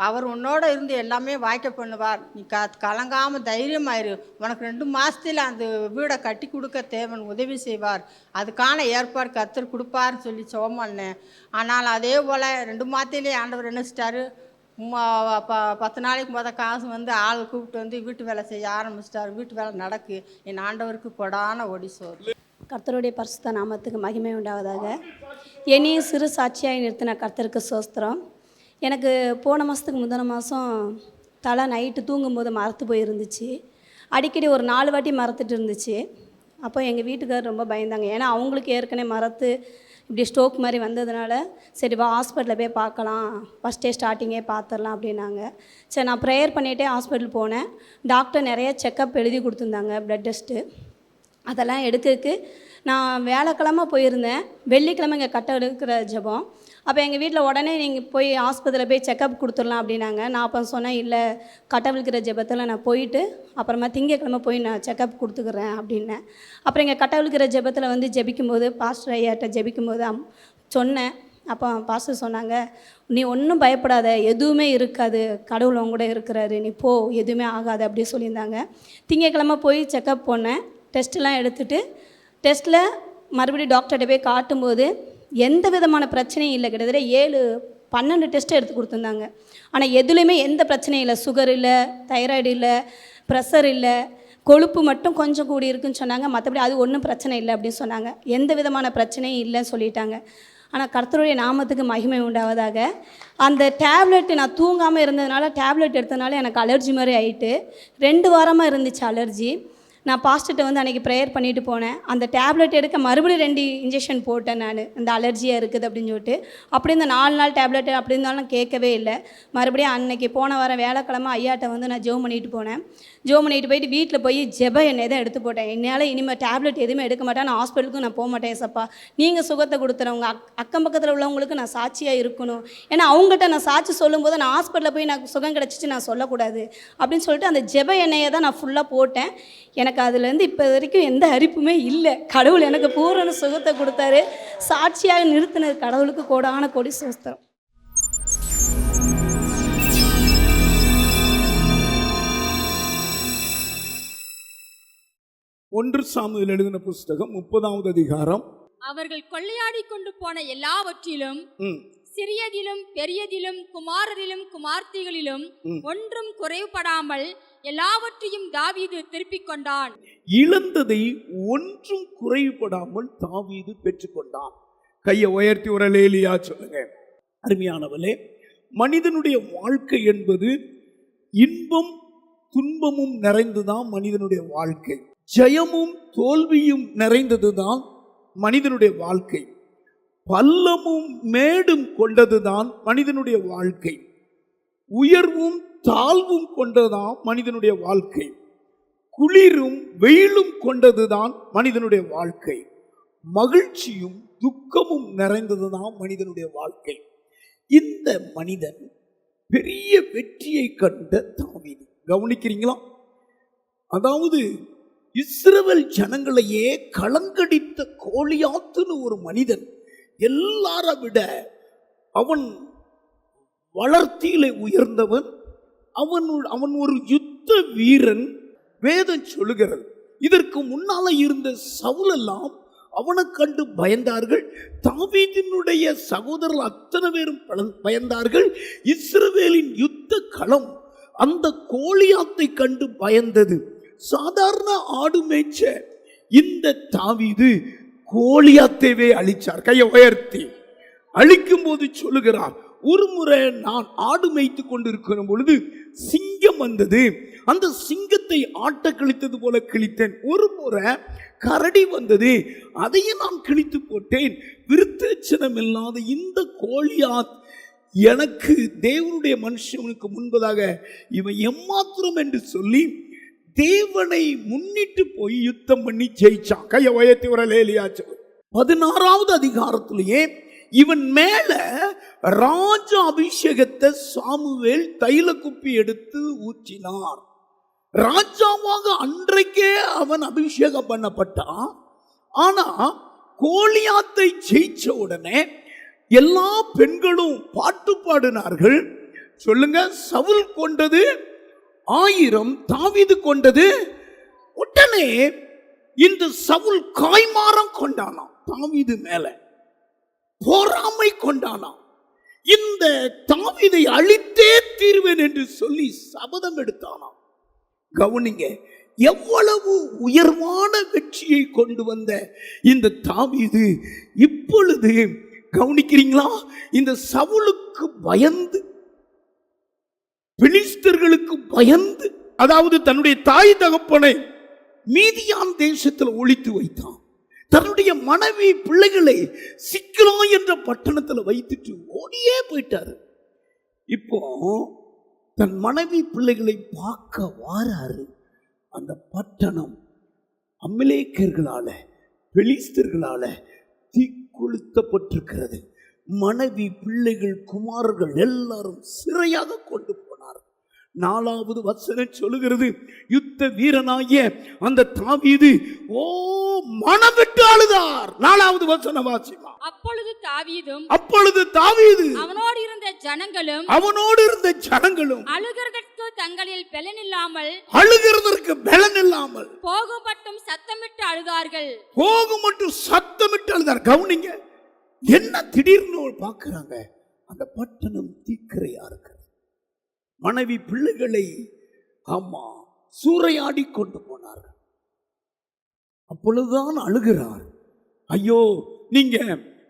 அவர் உன்னோட இருந்து எல்லாமே வாய்க்க பண்ணுவார். நீ கலங்காமல் தைரியமாயிரு. உனக்கு 2 மாதத்தில் அந்த வீடை கட்டி கொடுக்க தேவன் உதவி செய்வார். அதுக்கான ஏற்பாடு கர்த்தர் கொடுப்பார்னு சொல்லி சோமன்னேன். ஆனால் அதே போல் 2 மாதத்திலே ஆண்டவர் என்ன செஞ்சிட்டாரு, 10 நாளைக்கு முதல் காசு வந்து ஆள் கூப்பிட்டு வந்து வீட்டு வேலை செய்ய ஆரம்பிச்சிட்டார். வீட்டு வேலை நடக்கு. என் ஆண்டவருக்கு கொடான ஒடிசோர். கர்த்தருடைய பரிசுத்த நாமத்துக்கு மகிமை உண்டாவதாக. என்னையும் சிறு சாட்சியாக நிறுத்தின கர்த்தருக்கு சோஸ்திரம். எனக்கு போன மாதத்துக்கு முந்தின மாதம் தலை நைட்டு தூங்கும்போது மரத்து போயிருந்துச்சு. அடிக்கடி ஒரு 4 வாட்டி மரத்துட்டு இருந்துச்சு. அப்போ எங்கள் வீட்டுக்காரர் ரொம்ப பயந்தாங்க. ஏன்னா அவங்களுக்கு ஏற்கனவே மரத்து இப்படி ஸ்ட்ரோக் மாதிரி வந்ததுனால, சரி வா ஹாஸ்பிட்டலில் போய் பார்க்கலாம், ஃபஸ்ட்டே ஸ்டார்டிங்கே பார்த்துடலாம் அப்படின்னாங்க. சரி, நான் ப்ரேயர் பண்ணிகிட்டே ஹாஸ்பிட்டல் போனேன். டாக்டர் நிறைய செக்கப் எழுதி கொடுத்துருந்தாங்க, ப்ளட் டெஸ்ட்டு. அதெல்லாம் எடுக்கிறதுக்கு நான் வியாழக்கிழமை போயிருந்தேன். வெள்ளிக்கிழமை இங்கே கட்டை எடுக்கிற ஜெபம். அப்போ எங்கள் வீட்டில் உடனே நீங்கள் போய் ஆஸ்பத்திரியில் போய் செக்கப் கொடுத்துடலாம் அப்படின்னாங்க. நான் அப்போ சொன்னேன், இல்லை கட்டை விழுக்கிற ஜெபத்தில் நான் போயிட்டு அப்புறமா திங்கக்கிழமை போய் நான் செக்கப் கொடுத்துக்கிறேன் அப்படின்னேன். அப்புறம் எங்கள் கட்டை விழுக்கிற ஜெபத்தில் வந்து ஜெபிக்கும்போது பாஸ்டர் ஐயாட்ட ஜெபிக்கும்போது சொன்னேன். அப்போ பாஸ்டர் சொன்னாங்க, நீ ஒன்றும் பயப்படாத, எதுவுமே இருக்காது, கடவுள் அவங்க கூட இருக்கிறாரு, நீ போ, எதுவுமே ஆகாது அப்படி சொல்லியிருந்தாங்க. திங்கக்கிழமை போய் செக்கப் போனேன். டெஸ்ட்டெலாம் எடுத்துகிட்டு டெஸ்ட்டில் மறுபடியும் டாக்டர்கிட்ட போய் காட்டும்போது எந்த விதமான பிரச்சனையும் இல்லை. கிட்டத்தட்ட 7-12 டெஸ்ட் எடுத்து கொடுத்துருந்தாங்க. ஆனால் எதுலேயுமே எந்த பிரச்சனையும் இல்லை. சுகர் இல்லை, தைராய்டு இல்லை, ப்ரெஷர் இல்லை, கொழுப்பு மட்டும் கொஞ்சம் கூடி இருக்குன்னு சொன்னாங்க. மற்றபடி அது ஒன்றும் பிரச்சனை இல்லை அப்படின்னு சொன்னாங்க. எந்த விதமான பிரச்சனையும் இல்லைன்னு சொல்லிட்டாங்க. ஆனால் கர்த்தருடைய நாமத்துக்கு மகிமை உண்டாவதாக. அந்த டேப்லெட் நான் தூங்காமல் இருந்ததுனால, டேப்லெட் எடுத்ததுனால எனக்கு அலர்ஜி மாதிரி ஆகிட்டு 2 வாரமாக இருந்துச்சு அலர்ஜி. நான் பாஸ்டர்கிட்ட வந்து அன்றைக்கி ப்ரேயர் பண்ணிட்டு போனேன். அந்த டேப்லெட் எடுக்க மறுபடியும் 2 இன்ஜெக்ஷன் போட்டேன் நான், இந்த அலர்ஜியாக இருக்குது அப்படின்னு சொல்லிட்டு. அப்படி இந்த 4 நாள் டேப்லெட் அப்படி இருந்தாலும் நான் கேட்கவே இல்லை. மறுபடியும் அன்னைக்கு போன வாரம் வியாழக்கிழமை ஐயாட்ட வந்து நான் ஜெபம் பண்ணிட்டு போனேன். ஜெபம் பண்ணிட்டு போயிட்டு வீட்டில் போய் ஜெப எண்ணெய் தான் எடுத்து போட்டேன். என்னால் இனிமேல் டேப்லெட் எதுவுமே எடுக்க மாட்டேன், நான் ஹாஸ்பிட்டலுக்கும் நான் போக மாட்டேன். ஏசப்பா, நீங்கள் சுகத்தை கொடுத்துறவங்க அக்கம் பக்கத்தில் உள்ளவங்களுக்கு நான் சாட்சியாக இருக்கணும். ஏன்னா அவங்ககிட்ட நான் சாட்சி சொல்லும்போது நான் ஹாஸ்பிட்டலில் போய் நான் சுகம் கிடச்சிச்சு நான் சொல்லக்கூடாது அப்படின்னு சொல்லிட்டு அந்த ஜெப எண்ணெயை தான் நான் ஃபுல்லாக போட்டேன். எனக்கு அதுலேருந்து இப்போ வரைக்கும் எந்த அரிப்புமே இல்லை. கடவுள் எனக்கு பூரண சுகத்தை கொடுத்தாரு. சாட்சியாக நிறுத்தினது கடவுளுக்கு கோடான கோடி ஸ்தோத்திரம். 1 சாமுவேல் எழுதின புஸ்தகம் 30வது அதிகாரம். அவர்கள் கொள்ளையாடி கொண்டு போன எல்லாவற்றிலும் சிறியதிலும் பெரியதிலும் குமாரரிலும் குமார்த்திகளிலும் ஒன்றும் குறைவுபடாமல் எல்லாவற்றையும் தாவீது திருப்பிக் கொண்டான். இழந்ததை ஒன்றும் குறைவுபடாமல் தாவீது பெற்றுக்கொண்டான். கையை உயர்த்தி ஒரு அல்லேலூயா சொல்லுங்க. அருமையானவளே, மனிதனுடைய வாழ்க்கை என்பது இன்பம் துன்பமும் நிறைந்துதான் மனிதனுடைய வாழ்க்கை. ஜெயமும் தோல்வியும் நிறைந்ததுதான் மனிதனுடைய வாழ்க்கை. பள்ளமும் மேடும் கொண்டதுதான் மனிதனுடைய வாழ்க்கை. உயர்வும் தாழ்வும் கொண்டதுதான் மனிதனுடைய வாழ்க்கை. குளிரும் வெயிலும் கொண்டதுதான் மனிதனுடைய வாழ்க்கை. மகிழ்ச்சியும் துக்கமும் நிறைந்ததுதான் மனிதனுடைய வாழ்க்கை. இந்த மனிதன் பெரிய வெற்றியை கண்ட தாவீது. கவனிக்கிறீங்களா? அதாவது இஸ்ரவேல் ஜனங்களையே கலங்கடித்த கோலியாத்துன்னு ஒரு மனிதன், எல்லார விட அவன் வளர்த்தியிலே உயர்ந்தவன், அவன் ஒரு யுத்த வீரன். வேதம் சொல்லுகிறது, இதற்கு முன்னால இருந்த சவுல் எல்லாம் அவனை கண்டு பயந்தார்கள். தாவீதினுடைய சகோதரர்கள் அத்தனை பேரும் பயந்தார்கள். இஸ்ரவேலின் யுத்த களம் அந்த கோலியாத்தை கண்டு பயந்தது. சாதாரண ஆடு மேய்ச்ச இந்த தாவீது கோலியாத்தைவே அழிச்சார். கையை உயர்த்தி அழிக்கும் போது சொல்லுகிறார், ஒரு முறை நான் ஆடு மேய்த்து கொண்டிருக்கிற பொழுது சிங்கம் வந்தது, அந்த சிங்கத்தை ஆட்ட கிழித்தது போல கிழித்தேன். ஒரு முறை கரடி வந்தது, அதையும் நான் கிழித்து போட்டேன். விருத்தச்சனம் இல்லாத இந்த கோலியாத் எனக்கு தேவனுடைய மனுஷனுக்கு முன்பதாக இவன் எம்மாத்திரம் என்று சொல்லி தேவனை முன்னிட்டு போய் யுத்தம் பண்ணி ஜெயிச்சான். கையை உயர்த்தி ஒரு அல்லேலூயா. 16வது அதிகாரத்திலேயே இவன் மேல ராஜ அபிஷேகத்தை சாமுவேல் தைல குப்பி எடுத்து ஊற்றினார். ராஜாவாக அன்றைக்கே அவன் அபிஷேகம் பண்ணப்பட்டான். ஆனா கோலியாத்தை ஜெயிச்ச உடனே எல்லா பெண்களும் பாட்டு பாடினார்கள். சொல்லுங்க, சவுல் கொண்டது 1000, தாவீது கொண்டது. உடனே இந்த சவுல் காய்மாரம் கொண்டானாம், தாவீது மேல பொறாமை கொண்டானாம். இந்த தாவீதை அழித்தே தீர்வேன் என்று சொல்லி சபதம் எடுத்தானாம். கவனிங்க, எவ்வளவு உயர்வான வெற்றியை கொண்டு வந்த இந்த தாவீது இப்பொழுது கவனிக்கிறீங்களா? இந்த சவுலுக்கு பயந்து, பெலிஸ்தர்களுக்கு பயந்து, அதாவது தன்னுடைய தாய் தகப்பனை மீதியான் தேசத்தில் ஒழித்து வைத்தான். தன்னுடைய மனைவி பிள்ளைகளை சிக்லா என்ற பட்டணத்தில் வைத்துட்டு ஓடியே போயிட்டாரு. இப்போ தன் மனைவி பிள்ளைகளை பார்க்க வாராரு. அந்த பட்டணம் அமலேக்கர்களால, பெலிஸ்தர்களால தீக்குளித்தப்பட்டிருக்கிறது. மனைவி பிள்ளைகள் குமாரர்கள் எல்லாரும் சிறையாக கொண்டு போனார். 4வது வசனம் சொல்லுகிறது, யுத்த வீரனாகிய அந்த தாவீது மனம் விட்டு அழுதார். 4வது வசனம் வாசிமா. அப்பொழுது தாவீது அவனோடு இருந்த ஜனங்களும் அழுகிறதற்கு தங்களில் பலன் இல்லாமல் போகும் மட்டும் சத்தமிட்டு அழுதார்கள். கவனிங்க, என்ன திடீர்னு பார்க்கிறாங்க, அந்த பட்டணம் தீக்கிரையா இருக்கு. மனைவி பிள்ளைகளை ஆமா சூறையாடி கொண்டு போனார்கள். அப்பொழுதுதான் அழுகிறார். ஐயோ, நீங்க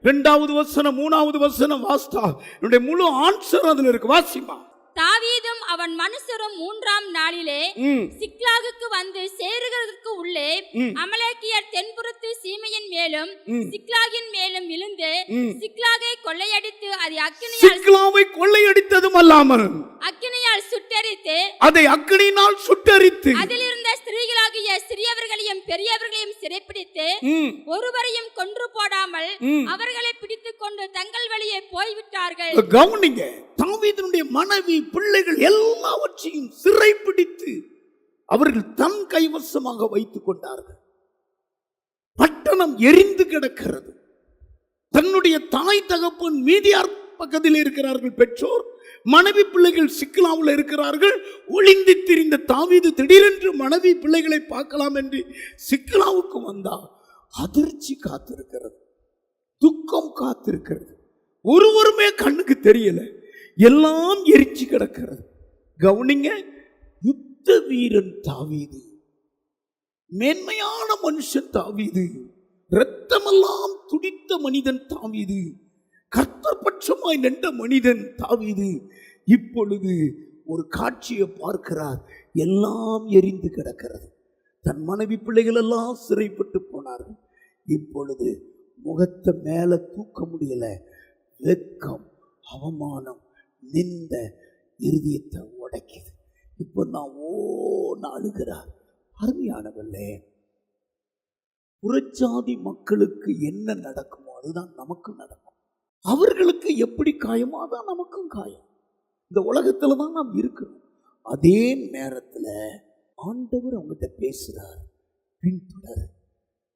2வது வசனம் 3வது வசனம் வாஸ்தா, என்னுடைய முழு ஆன்சர் அதுல இருக்கு. வாசிமா. தாவீதும் அவன் மனுஷரும் 3ஆம் நாளிலே சிக்லாகுக்கு வந்து சேருகிறதற்கு உள்ளே அமலேக்கியர் தென்புறத்து சீமையின் மேலும் சிக்லாகின் மேலும் விழுந்து சிக்லாகை கொள்ளையடித்து சிக்லாவை கொள்ளையடித்ததும் அல்லாமல் அக்கினியால் சுட்டெரித்து அதை அக்கினியினால் சுட்டெரித்து அதிலிருந்த ஸ்திரீகளாகிய சிறியவர்களையும் பெரியவர்களையும் சிறைப்பிடித்து ஒருவரையும் கொன்று போடாமல் அவர்களை பிடித்துக் கொண்டு தங்கள் வழியே போய்விட்டார்கள். கவனிங்க, தாவீதுடைய மனைவி பிள்ளைகள் எல்லாவற்றையும் சிறைப்பிடித்து அவர்கள் தன் கைவசமாக வைத்துக் கொண்டார்கள். பட்டணம் எரிந்து கிடக்கிறது. தன்னுடைய தாய் தகப்பன் மீதியார் பக்கத்தில் இருக்கிறார்கள், பெற்றோர் மனைவி பிள்ளைகள் சிக்கலாவில் இருக்கிறார்கள். ஒளிந்து திரிந்த தாவீது திடீரென்று மனைவி பிள்ளைகளை பார்க்கலாம் என்று சிக்கலாவுக்கு வந்தார். அதிர்ச்சி காத்திருக்கிறது, துக்கம் காத்திருக்கிறது. ஒருவருமே கண்ணுக்கு தெரியல, எல்லாம் எரிச்சு கிடக்கிறது. கவனிங்க, யுத்த வீரன் தாவீது, மேன்மையான மனுஷன் தாவீது, இரத்தமெல்லாம் துடித்த மனிதன் தாவீது, கர்த்தர் பட்சமாய் நின்ற மனிதன் தாவீது இப்பொழுது ஒரு காட்சியை பார்க்கிறார். எல்லாம் எரிந்து கிடக்கிறது. தன் மனைவி பிள்ளைகள் எல்லாம் சிறைப்பட்டு போனார்கள். இப்பொழுது முகத்தை மேல தூக்க முடியல. வெட்கம், அவமானம், நிந்த இருதயத்தை உடைக்குது. இப்போ நான் அழுகிறார். அருமையானவர்களே, புறஜாதி மக்களுக்கு என்ன நடக்குமோ அதுதான் நமக்கு நடக்கும். அவர்களுக்கு எப்படி காயமோ அதான் நமக்கும் காயம். இந்த உலகத்துல தான் நாம் இருக்கிறோம். அதே நேரத்தில் ஆண்டவர் அவங்ககிட்ட பேசுறார், பின்தொடரு,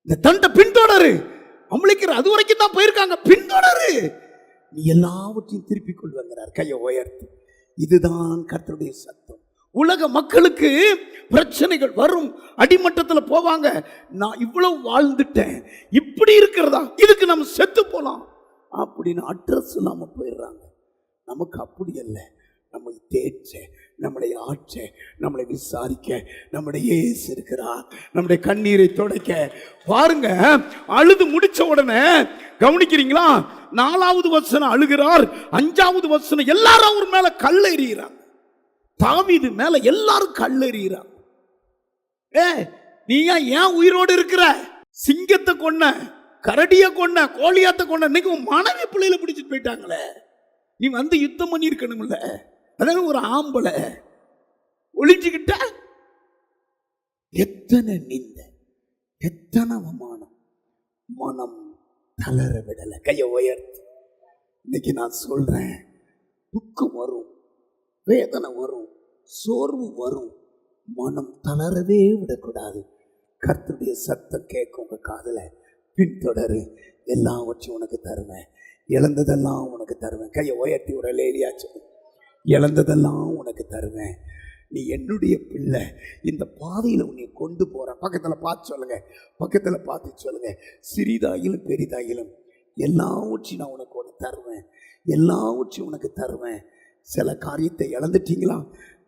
இந்த தண்டை பின்தொடரு. அமளிக்கிற அது வரைக்கும் தான் போயிருக்காங்க, பின்தொடரு, நீ எல்லாவற்றையும் திருப்பிக் கொள்வாங்கிறார் கையை உயர்த்து. இதுதான் கர்த்தருடைய சத்தம். உலக மக்களுக்கு பிரச்சனைகள் வரும், அடிமட்டத்தில் போவாங்க. நான் இவ்வளவு வாழ்ந்துட்டேன், இப்படி இருக்கிறதா, இதுக்கு நம்ம செத்து போலாம் அப்படின்னு அட்ரஸ் இல்லாம போயிடுறாங்க. நமக்கு அப்படி அல்ல. நம்மை தேற்ற, நம்மளை ஆற்ற, நம்மளை விசாரிக்க நம்முடைய இயேசு இருக்கிறார். நம்முடைய கண்ணீரை துடைக்க. பாருங்க, அழுது முடிச்ச உடனே கவனிக்கிறீங்களா, 4வது வசனம் அழுகிறார், 5வது வசனம் எல்லாரும் அவர் மேல கல் எறிகிறாங்க. தாவீது மேல எல்லாரும் கல் எறிகிறாங்க. நீ ஏன் உயிரோடு இருக்கிற? சிங்கத்தை கொன்ன, கரடிய கொன்ன, கோழியாத்த கொன்ன, இன்னைக்கு உன் மனைவி பிள்ளையில பிடிச்சிட்டு போயிட்டாங்களே, நீ வந்து யுத்தம் பண்ணி இருக்கணும்ல. அதாவது ஒரு ஆம்பளை ஒளிஞ்சுக்கிட்ட எத்தனை நிந்த, எத்தனை அவமானம், மனம் தளர விடல. கையை உயர்த்து. இன்னைக்கு நான் சொல்றேன், துக்கம் வரும், வேதனை வரும், சோர்வு வரும், மனம் தளரவே விடக்கூடாது. கர்த்தருடைய சத்தம் கேட்கும் உங்க காதுல. பின்தொடரு, எல்லாவற்றையும் உனக்கு தருவேன், இழந்ததெல்லாம் உனக்கு தருவேன். கையை உயர்த்தி ஒரு லேலியாச்சு, இழந்ததெல்லாம் உனக்கு தருவேன், நீ என்னுடைய பிள்ளை, இந்த பாதையில் உன்னை கொண்டு போறேன். பக்கத்தில் பார்த்து சொல்லுங்க, பக்கத்தில் பார்த்து சொல்லுங்க, சிறிதாயிலும் பெரிதாயிலும் எல்லாவற்றையும் நான் உனக்கு ஒன்று தருவேன், எல்லாவற்றையும் உனக்கு தருவேன். சில காரியத்தை இழந்துட்டீங்களா?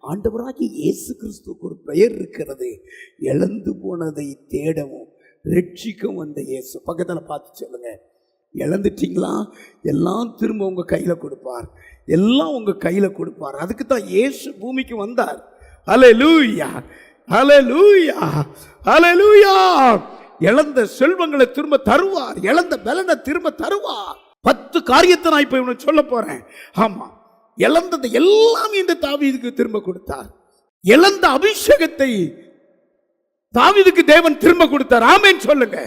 ஆண்டவராகிய இயேசு கிறிஸ்துவுக்கு ஒரு பெயர் இருக்கிறது, இழந்து போனதை தேடவும் ரட்சிக்கவும் வந்த இயேசு. பக்கத்தில் பார்த்து சொல்லுங்க, இழந்துட்டீங்களா? எல்லாம் திரும்ப உங்க கையில கொடுப்பார், எல்லாம் உங்க கையில கொடுப்பார். அதுக்கு தான் இயேசு பூமிக்கு வந்தார். ஹல்லேலூயா, ஹல்லேலூயா, ஹல்லேலூயா. இழந்த செல்வங்களை திரும்ப தருவார், இழந்த பலனை திரும்ப தருவார். 10 காரியத்தை நான் இப்ப இவனுக்கு சொல்ல போறேன். ஆமா, இழந்ததை எல்லாம் இந்த தாவீதுக்கு திரும்ப கொடுத்தார். இழந்த அபிஷேகத்தை தாவீதுக்கு தேவன் திரும்ப கொடுத்தார். ஆமென் சொல்லுங்க.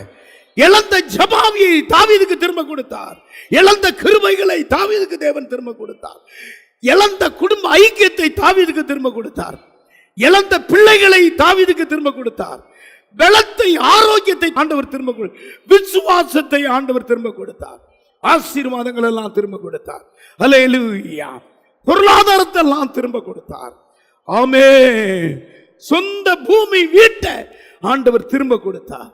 இழந்த ஜபாவியை தாவீதுக்கு திரும்ப கொடுத்தார். இழந்த கிருபைகளை தாவீதுக்கு தேவன் திரும்ப கொடுத்தார். இழந்த குடும்ப ஐக்கியத்தை தாவீதுக்கு திரும்ப கொடுத்தார். இழந்த பிள்ளைகளை தாவீதுக்கு திரும்ப கொடுத்தார். பலத்தை, ஆரோக்கியத்தை ஆண்டவர் திரும்ப கொடுத்தார். விசுவாசத்தை ஆண்டவர் திரும்ப கொடுத்தார். ஆசீர்வாதங்கள் எல்லாம் திரும்ப கொடுத்தார். ஹல்லேலூயா. பொருளாதாரத்தை எல்லாம் திரும்ப கொடுத்தார். ஆமென். சொந்த பூமி, வீட்டை ஆண்டவர் திரும்ப கொடுத்தார்.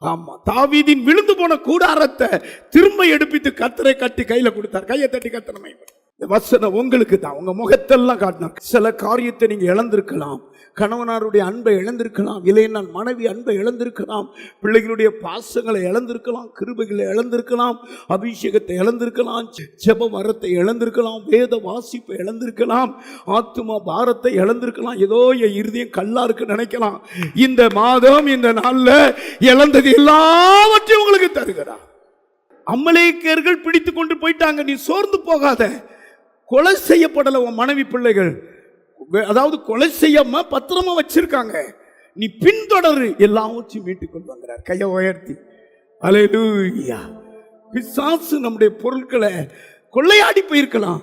ஆமா, தாவீதின் விழுந்து போன கூடாரத்தை திரும்ப எடுப்பித்து கர்த்தரை கட்டி கையில கொடுத்தார். கையை தட்டி கர்த்தரை மகிமைப்படுத்து. இந்த வசனம் உங்களுக்கு தான். உங்க முகத்தெல்லாம் காட்டினார். சில காரியத்தை நீங்க இழந்திருக்கலாம். கணவனாருடைய அன்பை இழந்திருக்கலாம், இல்லைன்னா மனைவி அன்பை இழந்திருக்கலாம், பிள்ளைகளுடைய பாசங்களை இழந்திருக்கலாம், கிருபைகளை இழந்திருக்கலாம், அபிஷேகத்தை இழந்திருக்கலாம், ஜெப வரத்தை இழந்திருக்கலாம், வேத வாசிப்பை இழந்திருக்கலாம், ஆத்துமா பாரத்தை இழந்திருக்கலாம். ஏதோ என் இருதயம் கல்லா இருக்கு நினைக்கலாம். இந்த மாதம் இந்த நாள்ல இழந்தது எல்லாவற்றையும் உங்களுக்கு தருகிறார். அமலேக்கியர்கள் பிடித்து கொண்டு போயிட்டாங்க. நீ சோர்ந்து போகாத. கொலை செய்யப்படல உன் மனைவி பிள்ளைகள், அதாவது கொலை செய்யாம பத்திரமா வச்சிருக்காங்க. நீ பின்தொடரு, எல்லாவற்றையும் மீட்டுக் கொண்டு வந்தார். கையை உயர்த்தி அல்லேலூயா. பிசாசு நம்முடைய பொருட்களை கொள்ளையாடி போயிருக்கலாம்.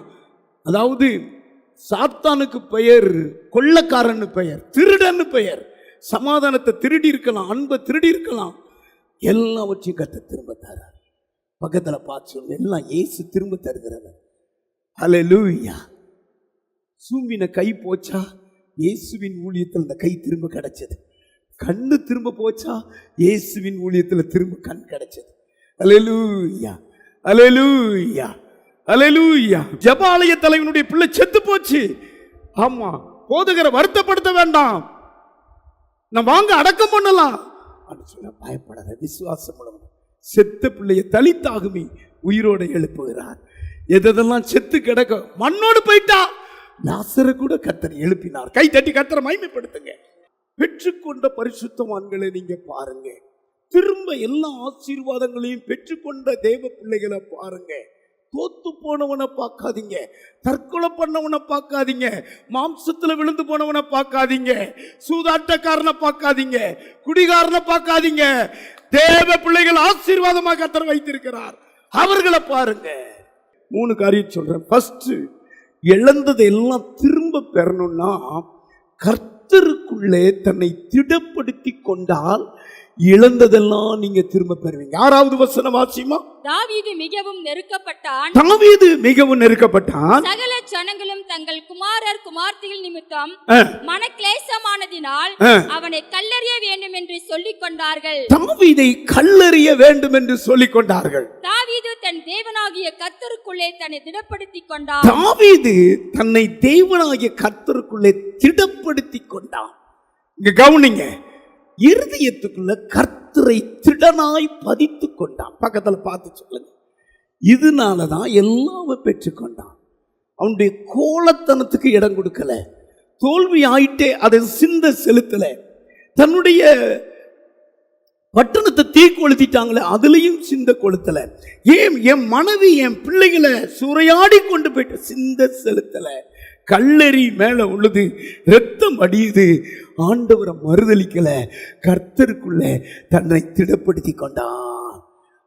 அதாவது சாத்தானுக்கு பெயர் கொள்ளைக்காரன்னு பெயர், திருடன்னு பெயர். சமாதானத்தை திருடி இருக்கலாம், அன்பை திருடி இருக்கலாம். எல்லாவற்றையும் கர்த்தர் திரும்ப தரார். பக்கத்துல பார்த்து சொல்லு, எல்லாம் இயேசு திரும்ப தருகிறது. அல்லேலூயா. சூம்பின கை போச்சா, இயேசுவின் ஊழியத்தில் அந்த கை திரும்ப கிடைச்சது. கண்ணு திரும்ப போச்சா, இயேசுவின் ஊழியத்தில் திரும்ப கண் கிடைச்சது. அல்லேலூயா, அல்லேலூயா, அல்லேலூயா. ஜெபாலய தலைவனுடைய பிள்ளை செத்து போச்சு. ஆமா, போதகரை வருத்தப்படுத்த வேண்டாம், நான் வாங்க அடக்கம் பண்ணலாம் அப்படின்னு சொல்ல பயப்படாத. விசுவாசம் மூலம் செத்த பிள்ளையை தலித்தாகுமே உயிரோட எழுப்புகிறார். எதெல்லாம் செத்து கிடக்க மண்ணோடு போயிட்டா, லாசரை கூட கர்த்தர் எழுப்பினார். கை தட்டி கர்த்தரை மகிமைப்படுத்துங்க. பெற்றுக்கொண்ட பரிசுத்தவான்களை நீங்க பாருங்க. திரும்ப எல்லா ஆசீர்வாதங்களையும் பெற்றுக்கொண்ட தேவ பிள்ளைகளை பாருங்க. தோத்து போனவனை பார்க்காதீங்க, தற்கொலை பண்ணவனை பார்க்காதீங்க, மாம்சத்துல விழுந்து போனவனை பார்க்காதீங்க, சூதாட்டக்காரனை பார்க்காதீங்க, குடிகாரனை பார்க்காதீங்க. தேவ பிள்ளைகள் ஆசீர்வாதமாக கர்த்தர் வைத்திருக்கிறார், அவர்களை பாருங்க. 3 காரியம் சொல்றேன். ஃபர்ஸ்ட், இழந்ததை எல்லாம் திரும்ப பெறணும்னா கர்த்தருக்குள்ளே தன்னை திடப்படுத்தி கொண்டால் இழந்ததெல்லாம் நீங்க திரும்ப பெறுவீங்க. 6வது வசனம் வாசிமா. தாவீது மிகவும் நெருக்கப்பட்டான். தாவீது மிகவும் நெருக்கப்பட்டான். சகல ஜனங்களும் தங்கள் குமாரர் குமார்த்திகள் நிமித்தம் மனக்லேசமானதினால் அவனை கல்லெறிய வேண்டும் என்று சொல்லிக் கொண்டார்கள். தாவீதை கல்லெறிய வேண்டும் என்று சொல்லிக் கொண்டார்கள். தாவீது தன் தேவனாகிய கர்த்தருக்குள்ளே தன்னை திடப்படுத்திக் கொண்டான். தாவீது தன்னை தேவனாகிய கர்த்தருக்குள்ளே திடப்படுத்தி கொண்டான். இங்க கவனிங்க, இருதயத்துக்குள்ள கர்த்தரை திடனாய் பதித்து கொண்டான். பக்கத்துல பார்த்து சொல்லுங்க. இதனாலதான் எல்லாமே பெற்றுக்கொண்டான். அவனுடைய கோலத்தனத்துக்கு இடம் கொடுக்கல, தோல்வி ஆயிட்டே அதை சிந்த செலுத்தல. தன்னுடைய பட்டணத்தை தீ கொளுத்திட்டாங்களே, அதுலயும் சிந்த கொளுத்தல. ஏன் என் மனைவி என் பிள்ளைகளை சூறையாடி கொண்டு போயிட்டு சிந்த செலுத்தல. கல்லெறி மேல உள்ளது, ரத்தம் அடியுது, ஆண்டவரை மறுதலிக்கல, கர்த்தருக்குள்ள தன்னை திடப்படுத்தி கொண்டான்.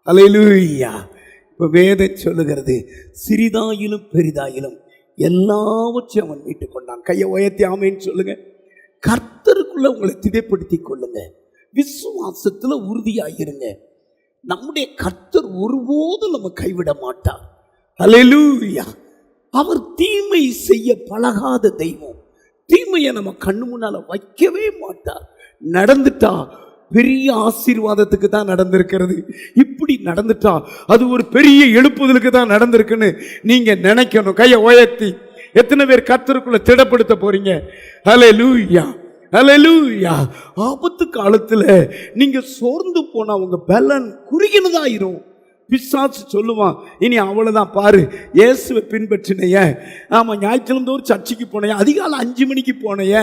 அல்லேலூயா. இப்ப வேதம் சொல்லுகிறது, சிறிதாயிலும் பெரிதாயிலும் எல்லாவற்றையும் அவன் மீட்டுக் கொண்டான். கையை உயர்த்தி ஆமேன்னு சொல்லுங்க. கர்த்தருக்குள்ள உங்களை திடப்படுத்தி கொள்ளுங்க. விசுவாசத்துல உறுதியாயிருங்க. நம்முடைய கர்த்தர் ஒருபோதும் நம்ம கைவிட மாட்டார். அல்லேலூயா. அவர் தீமை செய்ய பழகாத தெய்வம். தீமையை நம்ம கண்ணு முன்னால வைக்கவே மாட்டார். நடந்துட்டா பெரிய ஆசீர்வாதத்துக்கு தான் நடந்திருக்கிறது. இப்படி நடந்துட்டா அது ஒரு பெரிய எழுப்புதலுக்கு தான் நடந்திருக்குன்னு நீங்க நினைக்கணும். கையை உயர்த்தி எத்தனை பேர் கர்த்தருக்குள்ள திடப்படுத்த போறீங்க? அல்லேலூயா, அல்லேலூயா. ஆபத்து காலத்துல நீங்க சோர்ந்து போனா உங்க பலன் குறுகினதாயிரும். பிசாசு சொல்லுவான், இனி அவ்வளவுதான் பாரு, இயேசுவை பின்பற்றினைய, ஆமா ஞாயிற்றுக்கிழமை ஒரு சர்ச்சைக்கு போனைய, அதிகாலை 5 மணிக்கு போனைய,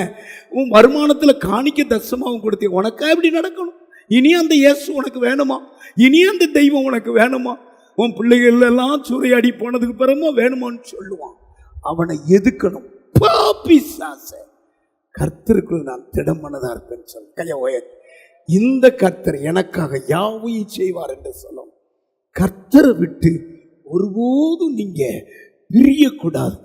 உன் வருமானத்துல காணிக்க தசமாவும் கொடுத்தே, உனக்கா எப்படி நடக்கணும்? இனி அந்த இயேசு உனக்கு வேணுமா? இனி அந்த தெய்வம் உனக்கு வேணுமா? உன் பிள்ளைகள் எல்லாம் சூறையாடி போனதுக்கு பிறமா வேணுமான்னு சொல்லுவான். அவனை எதுக்கணும். பிசாசு, கர்த்தருக்குள் நான் திடமனதா இருப்பேன்னு சொல்ல. கைய உயர். இந்த கர்த்தர் எனக்காக யாவையும் செய்வார் என்று சொல்லும். கர்த்தரை விட்டு ஒருபோதும் நீங்க பிரியக்கூடாது.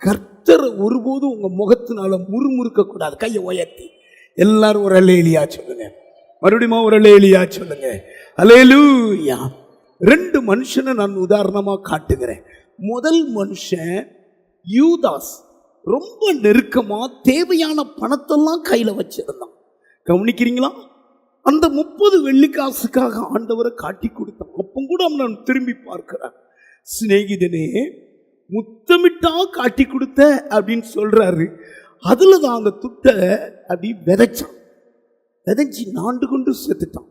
கர்த்தரை ஒருபோதும் உங்க முகத்தினால முறுமுறுக்க கூடாது. கையை உயர்த்தி எல்லாரும் ஒரு அல்லேலூயா சொல்லுங்க. மறுபடியும் ஒரு அல்லேலூயா சொல்லுங்க. அல்லேலூயா. 2 மனுஷனை நான் உதாரணமா காட்டுகிறேன். முதல் மனுஷன் யூதாஸ், ரொம்ப நெருக்கமா தேவையான பணத்தெல்லாம் கையில வச்சிருந்தான். கவனிக்கிறீங்களா? அந்த 30 வெள்ளிக்காசுக்காக ஆண்டவரை காட்டி கொடுத்தான். அப்போ கூட அவன் திரும்பி பார்க்கிறான். சிநேகிதனே, முத்தமிட்டா காட்டி கொடுத்த அப்படின்னு சொல்றாரு. அதுல தான் அந்த துட்டை அப்படி விதைச்சான். விதைச்சி நாண்டு கொண்டு செத்துட்டான்.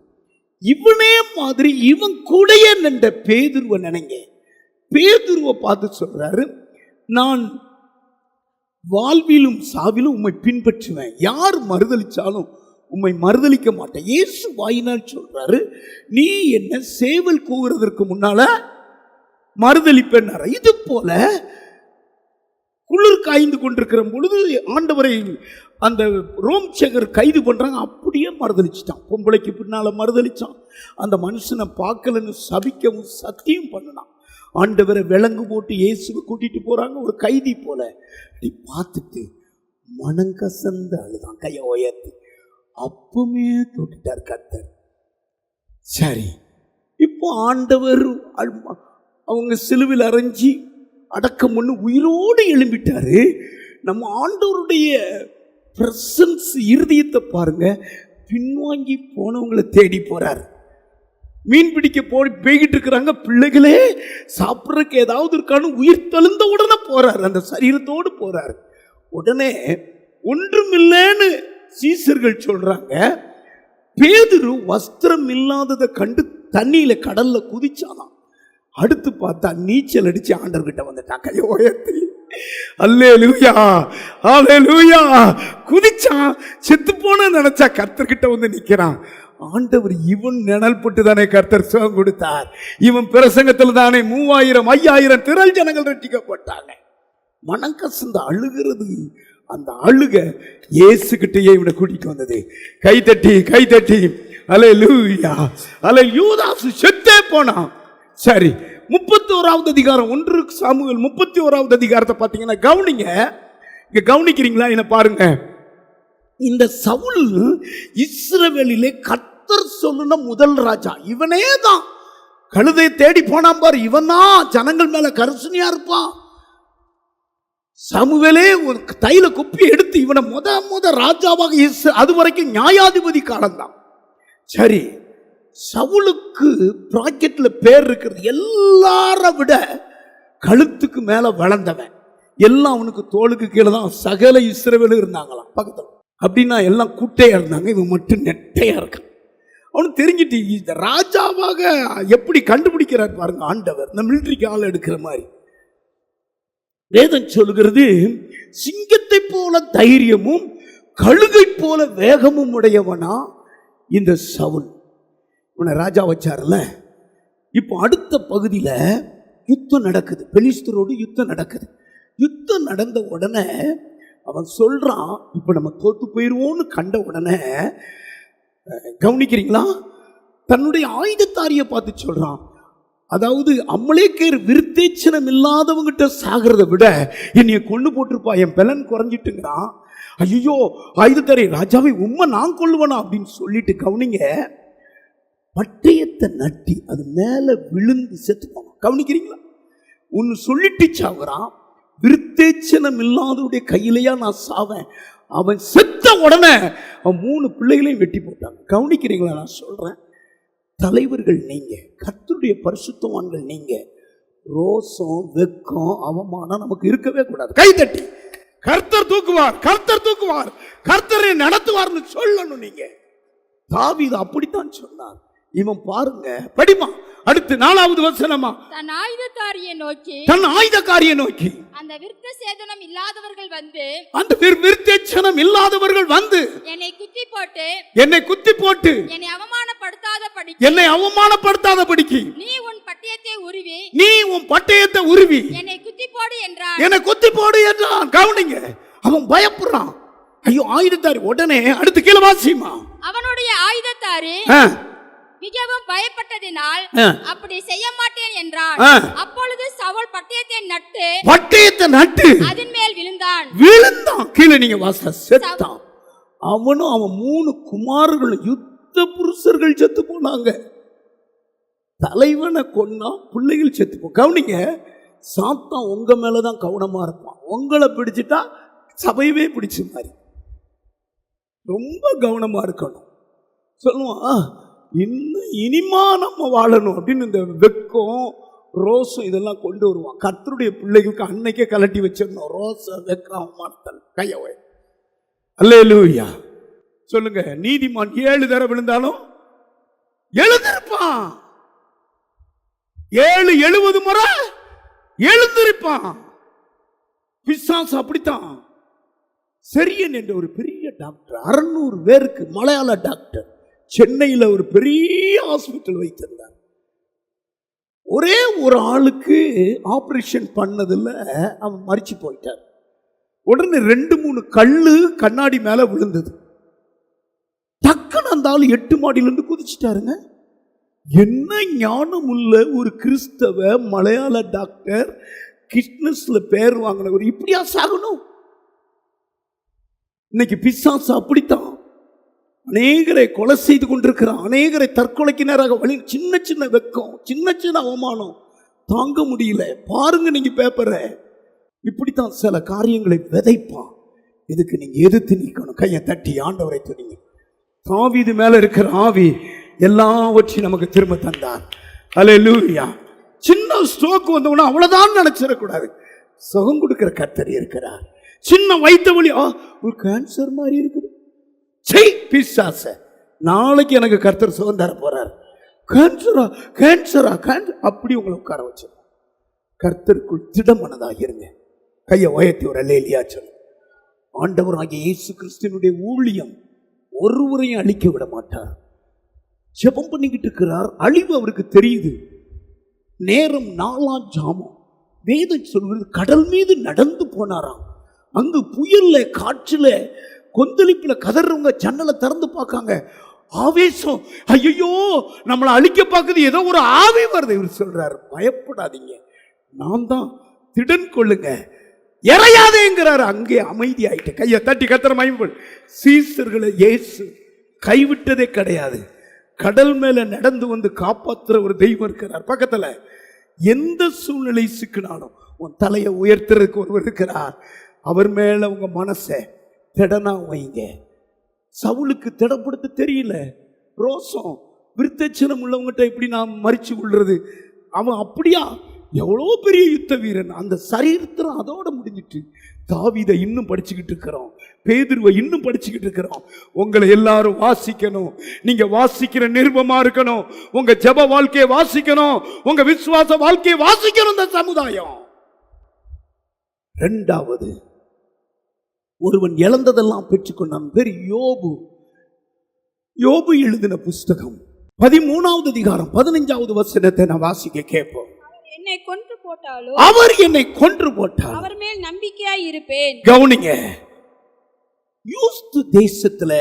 இவனே மாதிரி இவன் கூடயே நின்ற பேதுருவை நினைங்க. பேதுருவை பார்த்து சொல்றாரு, நான் வாழ்விலும் சாவிலும் உம்மை பின்பற்றுவேன், யார் மறுதலிச்சாலும் உம்மை மறுதலிக்க மாட்டேன். இயேசு வாயினால் சொல்றாரு, நீ என்ன சேவல் கூவுறதற்கு முன்னால மறுதலிப்பேன். இது போல குளிர் காய்ந்து கொண்டிருக்கிற பொழுது ஆண்டவரை அந்த ரோம் சேகர் கைது பண்றாங்க. அப்படியே மறுதலிச்சிட்டான். பொம்பளைக்கு பின்னால மறுதலிச்சான். அந்த மனுஷனை பார்க்கலன்னு சபிக்கவும் சத்தியம் பண்ணினான். ஆண்டவரை விலங்கு போட்டு இயேசுவை கூட்டிட்டு போறாங்க, ஒரு கைதி போல. அப்படி பார்த்துட்டு மனங்கசந்த அழுதான், கையை உயர்த்தி. அப்பவுமே தொட்டுட்டார் கர்த்தர். சரி, இப்போ ஆண்டவர் அவங்க சிலுவில் அரைஞ்சி அடக்கம் ஒன்று உயிரோடு எழும்பிட்டாரு. நம்ம ஆண்டவருடைய பிரசன்ஸ் இருதயத்தை பாருங்க. பின்வாங்கி போனவங்களை தேடி போறாரு. மீன் பிடிக்க போய்கிட்டு இருக்கிறாங்க. பிள்ளைகளே சாப்பிட்றதுக்கு ஏதாவது இருக்கான்னு உயிர் தழுந்த உடனே போறாரு, அந்த சரீரத்தோடு போறாரு. உடனே ஒன்றுமில்லைன்னு சீசர்கள் சொல்றாங்க. பேதுரு வஸ்திரம் இல்லாததை கண்டு தண்ணியில கடல்ல குதிச்சானாம். அடுத்து பார்த்தா நீச்சல் அடிச்சு ஆண்டவர்கிட்ட வந்துட்டான், கையை உயர்த்தி. அல்லேலூயா, அல்லேலூயா. குதிச்சான். செத்து போன நினைச்சா கர்த்தர்கிட்ட வந்து நிக்கிறான். ஆண்டவர் இவன் நிழல் போட்டு தானே கர்த்தர் சுகம் கொடுத்தார். இவன் பிரசங்கத்தில் தானே 3000 5000 திரள் ஜனங்கள் ரட்சிக்கப்பட்டாங்க. மனம் கசந்த அழுகிறது. அந்த அழுக இயேசுகிட்டயே இவனை கூட்டிட்டு வந்தது. கைதட்டி கைதட்டி அல்லேலூயா. யூதாசு செத்தே போனான். சரி, 31வது அதிகாரம் 1 சாமுவேல் 31வது அதிகாரத்தை பார்த்தீங்கன்னா கவனிங்க. இங்க கவனிக்கிறீங்களா? என்ன பாருங்க. இந்த சவுல் இஸ்ரவேலிலே கர்த்தர் சொல்லுன முதல் ராஜா இவனே தான். கழுதை தேடி போனான் பாரு, இவன் தான் ஜனங்கள் மேல கரிசனையா இருப்பான். சாமுவேலே ஒரு தைல குப்பி எடுத்து இவனை முத ராஜாவாக, அது வரைக்கும் நியாயாதிபதி காலம்தான். சரி, சவுலுக்கு பிராக்கெட்ல பேர் இருக்கிறது. எல்லார விட கழுத்துக்கு மேல வளர்ந்தவன். எல்லாம் அவனுக்கு தோளுக்கு கீழே தான் சகல இஸ்ரவேலும் இருந்தாங்களாம் பக்கத்துல. அப்படின்னா எல்லாம் குட்டையா இருந்தாங்க, இவன் மட்டும் நெட்டையா இருக்கான். அவனுக்கு தெரிஞ்சிட்டு இந்த ராஜாவாக எப்படி கண்டுபிடிக்கிறார் பாருங்க ஆண்டவர். இந்த மிலிட்டரிக்கு ஆள் எடுக்கிற மாதிரி வேதம் சொல்லுகிறது, சிங்கத்தை போல தைரியமும் கழுகை போல வேகமும் உடையவனா இந்த சவுல். இவனை ராஜா வச்சார்ல. இப்போ அடுத்த பகுதியில் யுத்தம் நடக்குது, பெலிஸ்தரோடு யுத்தம் நடக்குது. யுத்தம் நடந்த உடனே அவன் சொல்றான், இப்போ நம்ம தோத்து போயிடுவோன்னு கண்ட உடனே கவனிக்கிறீங்களா, தன்னுடைய ஆயுதத்தாரியை பார்த்து சொல்றான், அதாவது அமலேக்கர் விருத்தேச்சனம் இல்லாதவங்கிட்ட சாகிறத விட என்னைய கொண்டு போட்டிருப்பா, என் பலன் குறைஞ்சிட்டுங்கிறான். ஐயோ ஆயுதத்தாரி, ராஜாவை உண்மை நான் கொள்ளுவனா அப்படின்னு சொல்லிட்டு கவனிங்க, பட்டயத்தை நட்டி அது மேல விழுந்து செத்து போனான். கவனிக்கிறீங்களா? ஒன்னு சொல்லிட்டு சாகுறான், விருத்தேச்சனம் இல்லாதவருடைய கையிலையா நான் சாவேன். அவன் செத்த உடனே அவன் 3 பிள்ளைகளையும் வெட்டி போட்டாங்க. கவனிக்கிறீங்களா? நான் சொல்றேன், தலைவர்கள் நீங்க, கர்த்தருடைய பரிசுத்தவான்கள் நீங்க. ரோசம், வெக்கம், அவமானம் நமக்கு இருக்கவே கூடாது. கை தட்டி கர்த்தர் தூக்குவார், கர்த்தர் தூக்குவார், கர்த்தரை நடத்துவார்னு சொல்லணும். நீங்க தாவீது அப்படித்தான் சொன்னார். இவன் பாருங்க, படிமா அடுத்து 4வது வசனமா, தன் ஆயுதக்காரியை நோக்கி, தன் ஆயுதக்காரியை நோக்கி, அந்த விருத்த சேதனம் இல்லாதவர்கள் வந்து, அந்த விருத்தேச்சனம் இல்லாதவர்கள் வந்து என்னை குத்தி போட்டு, என்னை குத்தி போட்டு என்னை அவமானப்படுத்தாதபடி, என்னை அவமானப்படுத்தாதபடிக்கு நீ உன் பட்டயத்தை உருவி, நீ உன் பட்டயத்தை உருவி என்னை குத்தி போடு என்றான். என்னை குத்தி போடு என்றான். கவனிங்க, அவன் பயப்படுறான். ஐயோ ஆயுதத்தாரி. உடனே அடுத்து கீழே வாசிமா, அவனுடைய ஆயுதத்தாரி மிகவும் பயப்பட்டதினால் அப்படி செய்ய மாட்டேன் என்றான். அப்பொழுது சவுல் பட்டயத்தை நட்டு அதன் மேல் விழுந்தான். கீழே நீங்க வாச செத்தான். அவனும் அவன் 3 குமாரர்கள் யுத்த புருஷர்கள் செத்து போனாங்க. தலைவனை கொன்னா பிள்ளைகள் செத்து போ. கவனிங்க, சாத்தான் உங்க மேலதான் கவனமா இருப்பான். உங்களை பிடிச்சிட்டா சபையவே பிடிச்ச மாதிரி. ரொம்ப கவனமா இருக்கணும். சொல்லுவான், இன்னும் இனிமா நம்ம வாழணும் அப்படின்னு இந்த வெக்கம் ரோஸும் இதெல்லாம் கொண்டு வருவான். கர்த்தருடைய பிள்ளைகளுக்கு அன்னைக்கே கலட்டி வச்சிடணும். ரோஸ வெக்கம் அவமானத்தல் கையவை. அல்லேலூயா சொல்லுங்க. நீதிமான் 7 தடவை விழுந்தாலும் எழுந்திருப்பான். 70 முறை எழுந்திருப்பான். பிசாசு அப்படித்தான். செரியன் என்ற ஒரு பெரிய டாக்டர் 600 பேருக்கு மலையாள டாக்டர் சென்னையில் ஒரு பெரிய ஹாஸ்பிட்டல் வைத்திருந்தார். ஒரே ஒரு ஆளுக்கு ஆபரேஷன் பண்ணதில் அவன் மரிச்சு போயிட்டார். உடனே 2-3 கல்லு கண்ணாடி மேல விழுந்தது. டக்குன்னு அந்த ஆள் 8 மாடியிலிருந்து குதிச்சுட்டாருங்க. என்ன ஞானம் உள்ள ஒரு கிறிஸ்தவ மலையாள டாக்டர், கிட்னஸ்ல பேர் வாங்கினவர் இப்படியா சாகணும்? இன்னைக்கு பிசாசு அப்படித்தான் அநேகரை கொலை செய்து கொண்டிருக்கிறான். அநேகரை தற்கொலைக்கு நேராக வழி. சின்ன சின்ன வெக்கம், சின்ன சின்ன அவமானம் தாங்க முடியல. பாருங்க நீங்க பேப்பரை. இப்படித்தான் சில காரியங்களை விதைப்பான். இதுக்கு நீங்க எதிர்த்து நிற்கணும். கையை தட்டி ஆண்டவரை துணிங்க. தாவீது மேல இருக்கிற ஆவி எல்லாவற்றையும் நமக்கு திரும்ப தந்தார். அல்லேலூயா. சின்ன ஸ்ட்ரோக் வந்தவனா அவ்வளவுதான் நினைச்சிடக்கூடாது. சுகம் கொடுக்கிற கர்த்தர் இருக்கிறார். சின்ன வயிற்று வலி, ஒரு கேன்சர் மாதிரி இருக்குது. பிசாச நாளைக்கு எனக்கு கர்த்தர் சுகம் தர போறார். கேன்சரா கேன்சரா கேன்சர் அப்படி உங்களை உட்கார வச்சு கர்த்தருக்குள் திடமனதாக இருங்க. கையை உயர்த்தி ஒரு அல்லேலூயா சொல்லு. ஆண்டவர் ஆகிய இயேசு கிறிஸ்துவினுடைய ஊழியம் ஒருவரையும் அழிக்க விட மாட்டார். ஜெபம் பண்ணிக்கிட்டு இருக்கிறார். அழிவு அவருக்கு தெரியுது. நேரம் 4ஆம் ஜாமம். வேதம் சொல்வது கடல் மீது நடந்து போனாராம். அங்கு புயல்ல காற்றுல கொந்தளிப்புல கதறவங்க ஜன்னலை திறந்து பார்க்காங்க. ஆவேசம், ஐயோ நம்மளை அழிக்க பார்க்குது, ஏதோ ஒரு ஆவி வருது. இவர் சொல்றாரு, பயப்படாதீங்க, நான் தான், திடன் கொள்ளுங்க, இறையாதேங்கிறாரு. அங்கே அமைதி ஆயிட்டு. கையை தட்டி கர்த்தரை மகிமைப்படு. சீசர்களை இயேசு கைவிட்டதே கிடையாது. கடல் மேல நடந்து வந்து காப்பாற்றுற ஒரு தெய்வம் இருக்கிறார் பக்கத்துல. எந்த சூழ்நிலை சிக்கினாலும் உன் தலையை உயர்த்துறதுக்கு ஒருவர் இருக்கிறார். அவர் மேல உங்க மனசை திடனா வைங்க. சவுலுக்கு திடப்படுத்த தெரியல. ரோசம் விருத்தச்சனம் உள்ளவங்கிட்ட இப்படி நான் மறிச்சு கொள்றது. அவன் அப்படியா எவ்வளோ பெரிய யுத்த வீரன். அந்த சரித்திரம் அதோட முடிஞ்சிட்டு. தாவீதை இன்னும் படிச்சுக்கிட்டு இருக்கிறோம். பேதுருவை இன்னும் படிச்சுக்கிட்டு இருக்கிறோம். உங்களை எல்லாரும் வாசிக்கணும். நீங்க வாசிக்கிற நிருபமா இருக்கணும். உங்க ஜெப வாழ்க்கையை வாசிக்கணும். உங்க விசுவாச வாழ்க்கையை வாசிக்கணும் இந்த சமுதாயம். 2வது, ஒருவன் இழந்ததெல்லாம் பெற்றுக்கொண்டான். பேர் யோபு. யோபு எழுதின புஸ்தகம் 13வது அதிகாரம் 15வது வசனத்தை நான் வாசிக்க கேட்போம். என்னை கொன்று போட்டாலும் அவர் என்னை கொன்று போட்டார், அவர் மேல் நம்பிக்கையாய் இருப்பேன். கவனிங்க, யூஸ்து தேசத்துல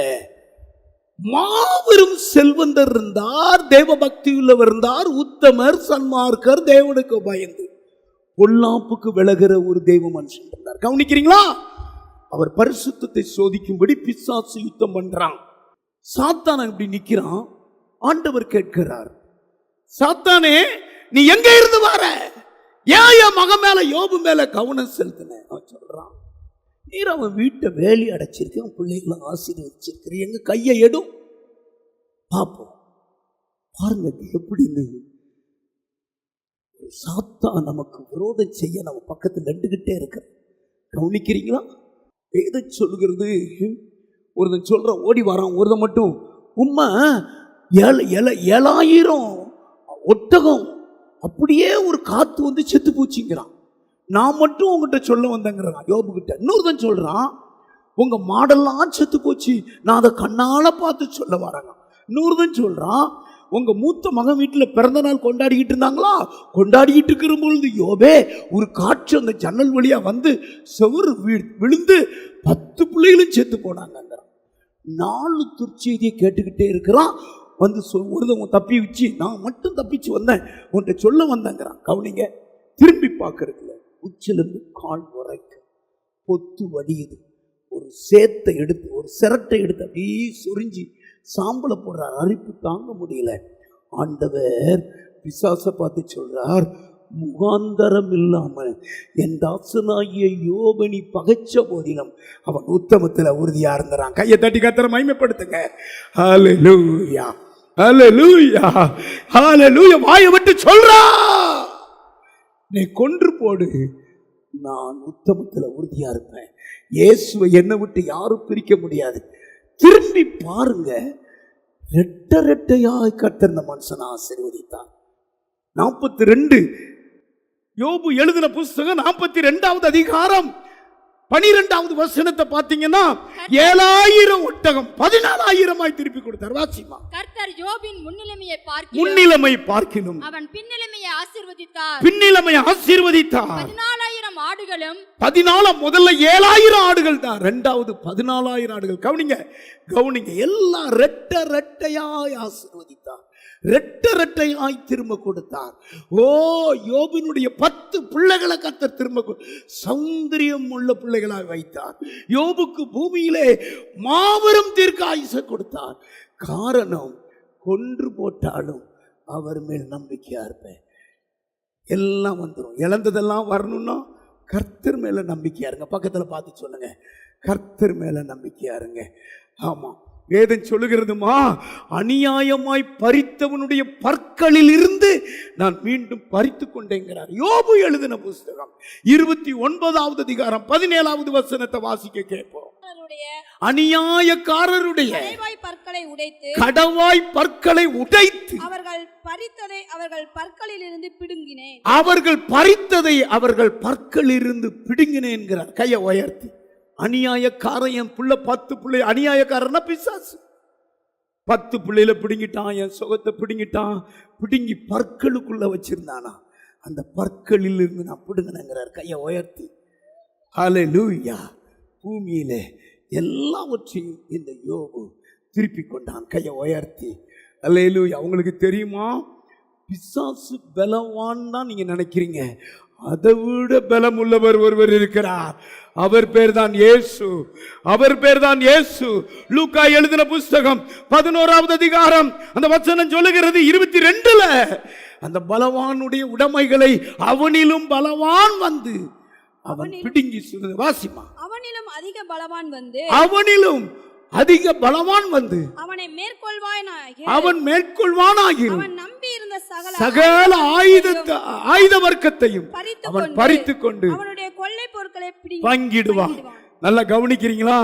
மாபெரும் செல்வந்தர் இருந்தார், தேவ பக்தி உள்ளவர் இருந்தார், உத்தமர், சன்மார்க்கர், தேவனுக்கு பயந்து பொல்லாப்புக்கு விலகிற ஒரு தெய்வ மனுஷன் இருந்தார். கவனிக்கிறீங்களா? அவர் பரிசுத்தத்தை சோதிக்கும்படி பிசாசு யுத்தம் பண்றான். சாத்தான் இப்படி நிக்கிறான். ஆண்டவர் கேட்கிறார், சாத்தானே நீ எங்க இருந்து வர? ஏன் என் மகன் மேல யோபு மேல கவனம் செலுத்தின? அவன் சொல்றான், நீர் அவன் வீட்டை வேலி அடைச்சிருக்க, அவன் பிள்ளைகளை ஆசீர்வதிச்சிருக்கிற, எங்க கையை எடும் பார்ப்போம். பாருங்க எப்படின்னு. சாத்தான் நமக்கு விரோதம் செய்ய நம்ம பக்கத்தில் நின்றுகிட்டே இருக்கிற. கவனிக்கிறீங்களா? வேதம் சொல்லுகிறது, ஒருத்தன் சொல்றான் ஓடி வரான். ஒருத்தன் மட்டும் உம்மா 7000 ஒட்டகம் அப்படியே ஒரு காத்து வந்து செத்து போச்சுங்கிறான். நான் மட்டும் உங்ககிட்ட சொல்ல வந்தேங்கிறான் யோபு கிட்ட. இன்னொருத்தன் சொல்றான், உங்க மாடெல்லாம் செத்து போச்சு, நான் அதை கண்ணால பார்த்து சொல்ல வரேங்க. இன்னொருத்தன் சொல்றான், உங்க மூத்த மகன் வீட்டில் பிறந்த நாள் கொண்டாடிக்கிட்டு இருந்தாங்களா, கொண்டாடிக்கிட்டு இருக்கிற பொழுது யோபே ஒரு காற்று அந்த ஜன்னல் வழியா வந்து செவுறு விழுந்து 10 பிள்ளைகளும் செத்து போனாங்க. 4 துர்ச்செய்தியை கேட்டுக்கிட்டே இருக்கிறான். வந்து ஒருத்தவங்க தப்பி வச்சு, நான் மட்டும் தப்பிச்சு வந்தேன், உன்கிட்ட சொல்ல வந்தேங்கிறான். கவனிங்க, திரும்பி பார்க்கறதுல உச்சிலிருந்து கால் வரைக்கும் பொத்து வடியுது. ஒரு சேத்தை எடுத்து, ஒரு சிரட்டை எடுத்து அப்படியே சொரிஞ்சி சாம்பலை போடுறார். அரிப்பு தாங்க முடியல. ஆண்டவர் பிசாசை பார்த்து சொல்றார், முகாந்தரம் இல்லாமல் என் தாசனாகிய யோபனி பகைச்ச போதிலும் அவன் உத்தமத்தில் உறுதியா இருந்தான். கையை தட்டி கர்த்தரை மகிமைப்படுத்துங்க. ஹல்லேலூயா, ஹல்லேலூயா, ஹல்லேலூயா. வாயை விட்டு சொல்றா, நீ கொன்று போடு, நான் உத்தமத்தில் உறுதியா இருப்பேன். இயேசுவை என்னை விட்டு யாரும் பிரிக்க முடியாது. திரும்பி பாருங்க, ரெட்ட ரெட்டையாய் கர்த்தர் இந்த மனுஷனை ஆசீர்வதித்தார். 42 யோபு எழுதின புஸ்தகம் 42வது அதிகாரம் 12வது வசனத்தை பார்த்தீங்கன்னா 7000 ஒட்டகம் 14000 திருப்பி கொடுத்தார். வாசிமா. கர்த்தர் யோபின் முன்னிலைமை பார்க்கிலும் அவன் பின்னிலைமையை ஆசீர்வதித்தார். 14000 ஆடுகளும் 14 முதல்ல 7000 ஆடுகள் தான், இரண்டாவது 14000 ஆடுகள். கவனிங்க, எல்லாம் ரெட்ட ரெட்டையாய் ஆசீர்வதித்தார், ரெட்ட ரெட்டையாய் திரும்ப கொடுத்தார். ஓ, யோபினுடைய 10 பிள்ளைகளை கர்த்தர் திரும்ப சௌந்தரியம் உள்ள பிள்ளைகளாய் வைத்தார். யோபுக்கு பூமியிலே மாபெரும் தீர்க்க ஆயுசை கொடுத்தார். காரணம், கொன்று போட்டாலும் அவர் மேல் நம்பிக்கையா இருப்பேன். எல்லாம் வந்துடும், இழந்ததெல்லாம் வரணும்னா கர்த்தர் மேல நம்பிக்கையா இருங்க. பக்கத்துல பார்த்து சொல்லுங்க, கர்த்தர் மேல நம்பிக்கையா இருங்க. ஆமா, வேதம் சொல்லுகிறதுமா, அநியாயமாய் பறித்தவனுடைய பற்களில் இருந்து நான் மீண்டும் பறித்து கொண்டேங்கிறார். யோபு எழுதின புஸ்தகம் 29வது அதிகாரம் 17வது வசனத்தை வாசிக்க கேட்போம். அநியாயக்காரருடைய கடவாய் பற்களை உடைத்து அவர்கள் பறித்ததை அவர்கள் பற்களிலிருந்து பிடுங்கினேன். அவர்கள் பறித்ததை அவர்கள் பற்களிலிருந்து பிடுங்கினேன் என்கிறார். கையை உயர்த்தி. அநியாயக்காரன் என் பிள்ளை 10 பிள்ளை, அநியாயக்காரன்னா பிசாசு, 10 பிள்ளையில பிடுங்கிட்டான், என் சுகத்தை பிடுங்கிட்டான், பிடுங்கி பற்களுக்குள்ள வச்சிருந்தானா, அந்த பற்களில் இருந்து நான் பிடுங்கினேங்கிறார். கையை உயர்த்தி. ஹல்லேலூயா. பூமியிலே எல்லாவற்றையும் இந்த யோபு திருப்பி கொண்டான். கையை உயர்த்தி. ஹல்லேலூயா. உங்களுக்கு தெரியுமா, பிசாசு பலவான் தான் நீங்க நினைக்கிறீங்க, அதை விட பலம் உள்ளவர் ஒருவர் இருக்கிறார். அவர் பேர் தான் இயேசு, அவர் பேர் தான் இயேசு. லூக்கா எழுதின புஸ்தகம் 11வது அதிகாரம் அந்த வசனம் சொல்லுகிறது 22ல, அந்த பலவானுடைய உடைமைகளை அவனிலும் பலவான் வந்து அவன் பிடுங்கி சுடு. வாசிமா. அவனிலும் அதிக பலவான் வந்து, அவனிலும் அதிக பலவான் வந்து அவனை மேற்கொள்வானாகி, அவன் மேற்கொள்வானாகி, அவன் நம்பி இருந்த சகல ஆயுத வர்க்கத்தையும் அவன் பறித்துக் கொண்டு அவனுடைய கொள்ளை பொருட்களை பங்கிடுவான். நல்லா கவனிக்கிறீங்களா?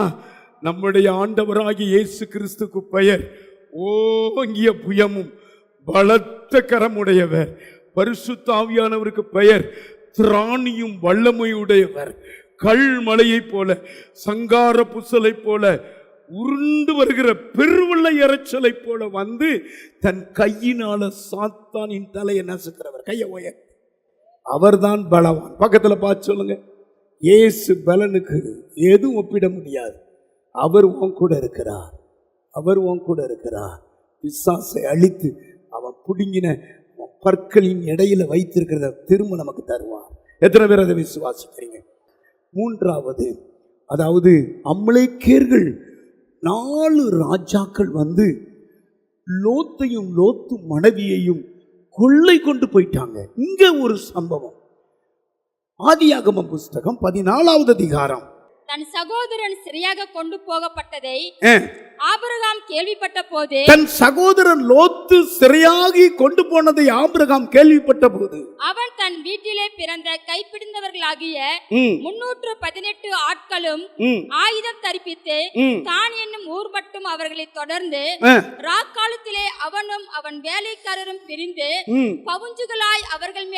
நம்முடைய ஆண்டவராகிய இயேசு கிறிஸ்துக்கு பெயர் ஓங்கிய புயமும் பலத்த கரமுடையவர். பரிசுத்த ஆவியானவருக்கு பெயர் திராணியும் வல்லமையுடையவர். கல்மலையை போல, சங்கார புசலை போல, உருண்டு வருகிற பெருவெள்ள இறைச்சலை போல வந்து தன் கையினால சாத்தானின் தலையை நசுக்கிறவர். கையை உயர். அவர்தான் பலவான். பக்கத்துல பார்த்து சொல்லுங்க, இயேசு பலனுக்கு எதுவும் ஒப்பிட முடியாது. அவர் உன் கூட இருக்கிறார், அவர் உன் கூட இருக்கிறார். பிசாசை அழித்து அவன் புடுங்கின பற்களின் இடையில வைத்திருக்கிறத திரும்ப நமக்கு தருவார். எத்தனை பேர் அதை விசுவாசிக்கிறீங்க? 3வது, அதாவது அமலேக்கியர்கள் 4 ராஜாக்கள் வந்து லோத்தையும் லோத்து மனைவியையும் கொள்ளை கொண்டு போயிட்டாங்க. இங்க ஒரு சம்பவம். ஆதியாகமம் புஸ்தகம் 14வது அதிகாரம். தன் சகோதரன் சரியாக கொண்டு போகப்பட்டதை ஆபிரகாம் கேள்விப்பட்ட போது, தன் சகோதரன் லோத்து சிறையாகி கொண்டு போனதை ஆபிரகாம் கேள்விப்பட்ட போது, அவன் தன் வீட்டிலே பிறந்த கைப்பிடிந்தவர்களாகிய 318 ஆட்களும் ஆயுதம் தரிப்பித்து தான் என்னும் ஊர் மட்டும் அவர்களை தொடர்ந்து ராக்காலத்திலே அவனும் அவன் வேலைக்காரரும் பிரிந்து பவுஞ்சுகளாய் அவர்கள்